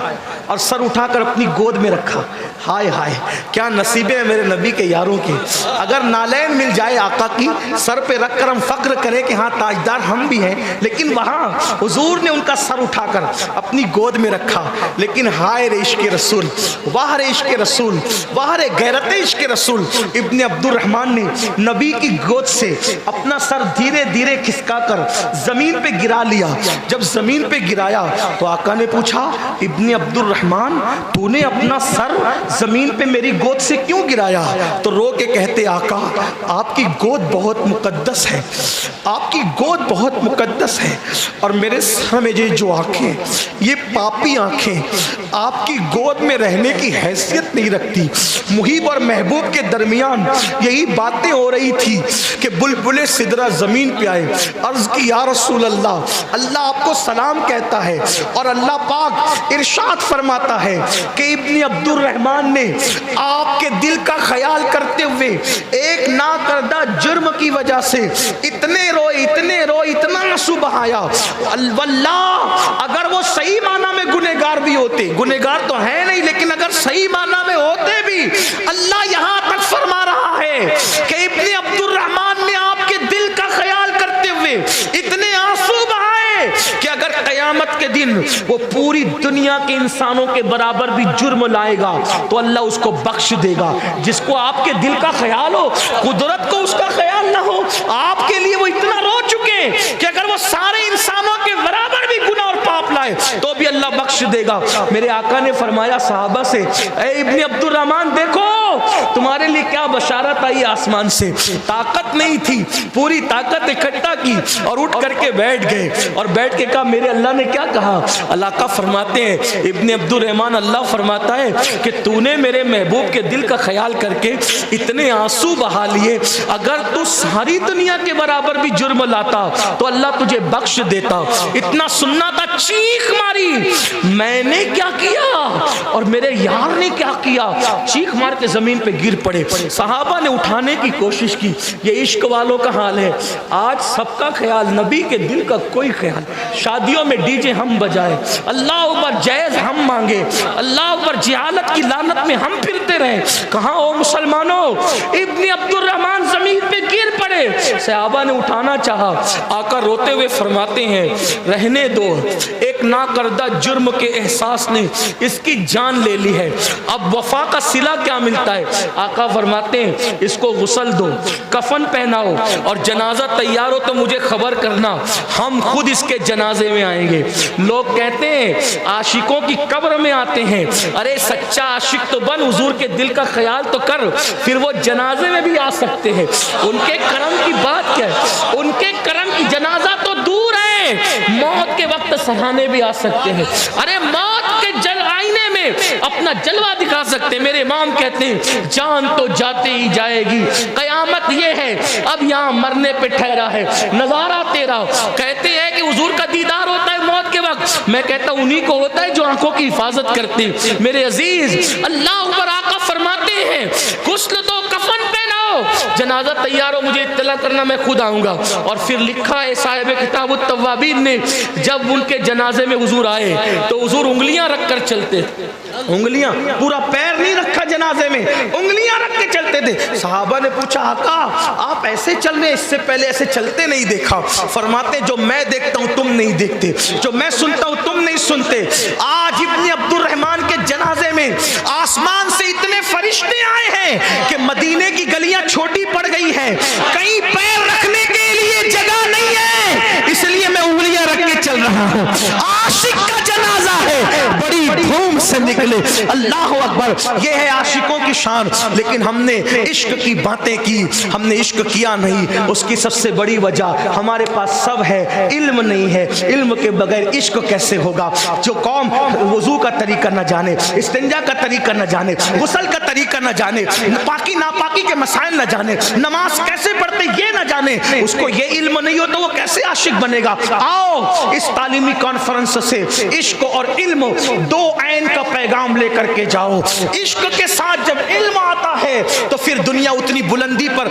اور سر اٹھا کر اپنی گود میں رکھا، ہائے ہائے کیا نصیبیں ہیں میرے نبی کے یاروں کے، اگر نالین مل جائے آقا کی سر پہ رکھ کر ہم فخر کریں کہ ہاں تاجدار ہم بھی ہیں، لیکن وہاں حضور نے ان کا سر اٹھا کر اپنی گود میں رکھا، لیکن ہائے رے عشق رسول، واہ رے عشق رسول، واہ رے غیرت عشق رسول، ابن عبد الرحمن نے نبی کی گود سے اپنا سر دھیرے دھیرے کھسکا کر زمین پہ گرا لیا۔ جب زمین پہ گرایا تو آقا نے پوچھا ابن عبد الرحمن تو نے اپنا سر زمین پہ میری گود سے کیوں گرایا؟ تو رو کے کہتے آقا آپ کی گود بہت مقدس ہے، آپ کی گود بہت مقدس ہے، اور میرے سر میں یہ جو آنکھیں یہ پاپی آنکھیں آپ کی گود میں رہنے کی حیثیت نہیں رکھتی۔ محب اور محبوب کے درمیان یہی باتیں ہو رہی تھی کہ بلبل سدرہ زمین پہ آئے، عرض کی یا رسول اللہ اللہ آپ کو سلام کہتا ہے، اور اللہ پاک ارشاد فرماتا ہے کہ ابن عبد الرحمن نے آپ کے دل کا خیال کرتے ہوئے ایک ناکردہ جرم کی وجہ سے اتنے روئے اتنا آنسو بہایا، واللہ اگر وہ صحیح معنی میں گنہگار بھی ہوتے، گنہگار تو ہے نہیں لیکن اگر صحیح معنی میں ہوتے بھی، اللہ یہاں تک فرما رہا ہے کہ ابن عبد الرحمن نے آپ کے دل کا خیال کرتے ہوئے اتنے آنسو بہائے کہ اگر قیامت کے دن وہ پوری دنیا کے انسانوں کے برابر بھی جرم لائے گا تو اللہ اس کو بخش دے گا۔ جس کو آپ کے دل کا خیال ہو، قدرت کو اس کا خیال نہ ہو، آپ کے لیے وہ اتنا رو چکے کہ اگر وہ سارے انسانوں کے برابر بھی گناہ اور پاپ لائے تو بھی اللہ بخش دے گا۔ میرے آقا نے فرمایا صحابہ سے اے ابن عبد الرحمن دیکھو تمہارے لیے کیا بشارت آئی آسمان سے، طاقت نہیں تھی، پوری طاقت اکٹھا کی اور اٹھ کر کے بیٹھ گئے، اور بیٹھ کے کہا میرے اللہ نے کیا کہا؟ اللہ کا فرماتے ہیں ابن عبد الرحمن اللہ فرماتا ہے کہ تو نے میرے محبوب کے دل کا خیال کر کے اتنے آنسو بہا لیے، اگر تو ساری دنیا کے برابر بھی جرم لاتا تو اللہ تجھے بخش دیتا۔ اتنا سننا تھا، چیخ ماری میں نے کیا کیا اور میرے یار نے کیا کیا، چیخ مار کے زمین زمین پہ گر پڑے. صحابہ نے اٹھانے کی کوشش کی. یہ عشق والوں کا حال ہے. آج سب کا خیال, نبی کے دل کا کوئی خیال. شادیوں میں ڈی جے ہم بجائے, اللہ اوپر جائز ہم مانگے, اللہ اوپر جہالت کی لعنت میں ہم پھرتے رہے. کہاں ہو مسلمانوں؟ ابن عبد الرحمن زمین پہ گر پڑے. صحابہ نے اٹھانا چاہا. آقا روتے ہوئے فرماتے ہیں رہنے دو, ایک ناکردہ جرم کے احساس نے اس کی جان لے لی ہے, اب وفا کا صلہ کیا ملتا ہے؟ آقا فرماتے ہیں اس کو غسل دو, کفن پہناؤ اور جنازہ تیار ہو تو مجھے خبر کرنا, ہم خود اس کے جنازے میں آئیں گے. لوگ کہتے ہیں عاشقوں کی قبر میں آتے ہیں. ارے سچا عاشق تو بن, حضور کے دل کا خیال تو کر, پھر وہ جنازے میں بھی آ سکتے ہیں. ان کے کرم کی بات کیا ہے, ان کے کرم کی جنازہ تو دور ہے, موت کے وقت سہانے بھی آ سکتے ہیں. ارے موت کے آئینے میں اپنا جلوہ دکھا سکتے ہیں. میرے امام کہتے ہیں جان تو جاتے ہی جائے گی, قیامت یہ ہے اب یہاں مرنے پہ ٹھہرا ہے نظارہ تیرا. کہتے ہیں کہ حضور کا دیدار ہوتا ہے موت کے وقت, میں کہتا ہوں انہی کو ہوتا ہے جو آنکھوں کی حفاظت کرتے ہیں. میرے عزیز, اللہ اوپر آقا فرماتے ہیں غسل دو, کفن پہناؤ, جنازہ تیار ہو مجھے اطلاع کرنا, میں خود آؤں گا. اور پھر لکھا ہے صاحب کتاب التوابین نے, جب ان کے جنازے میں حضور آئے تو حضور انگلیاں رکھ کر چلتے. انگلیاں, پورا پیر نہیں رکھا جنازے میں, انگلیاں رکھ کے چلتے تھے. صحابہ نے پوچھا آقا آپ ایسے چل رہے, اس سے پہلے ایسے چلتے نہیں دیکھا. فرماتے جو میں دیکھتا ہوں تم نہیں دیکھتے, جو میں سنتا ہوں تم نہیں سنتے. آج ابن عبد الرحمن کے جنازے میں آسمان سے اتنے فرشتے آئے ہیں کہ مدینے کی گلیاں چھوٹی پڑ گئی ہیں, کہیں پیر رکھنے کے لیے جگہ نہیں ہے, اس لیے میں انگلیاں رکھ کے چل رہا ہوں. عاشق کا جنازہ ہے, بڑی دھوم سے نکلے. اللہ اکبر, یہ ہے عاشقوں کی شان. لیکن ہم نے عشق کی باتیں کی, ہم نے عشق کیا نہیں. اس کی سب سے بڑی وجہ ہمارے پاس سب ہے, علم نہیں ہے. علم کے بغیر عشق کیسے ہوگا؟ جو قوم وضو کا طریقہ نہ جانے, استنجا کا طریقہ نہ جانے, غسل کا طریقہ نہ جانے, پاکی ناپاکی کے مسائل نہ جانے, نماز کیسے پڑھتے یہ نہ جانے, اس کو یہ علم نہیں ہو تو وہ کیسے عاشق بنے گا؟ آؤ اس تعلیمی کانفرنس سے عشق اور علم دو عین کا پیغام لے کر کے جاؤ. عشق کے ساتھ جب علم آتا ہے تو پھر دنیا اتنی بلندی پر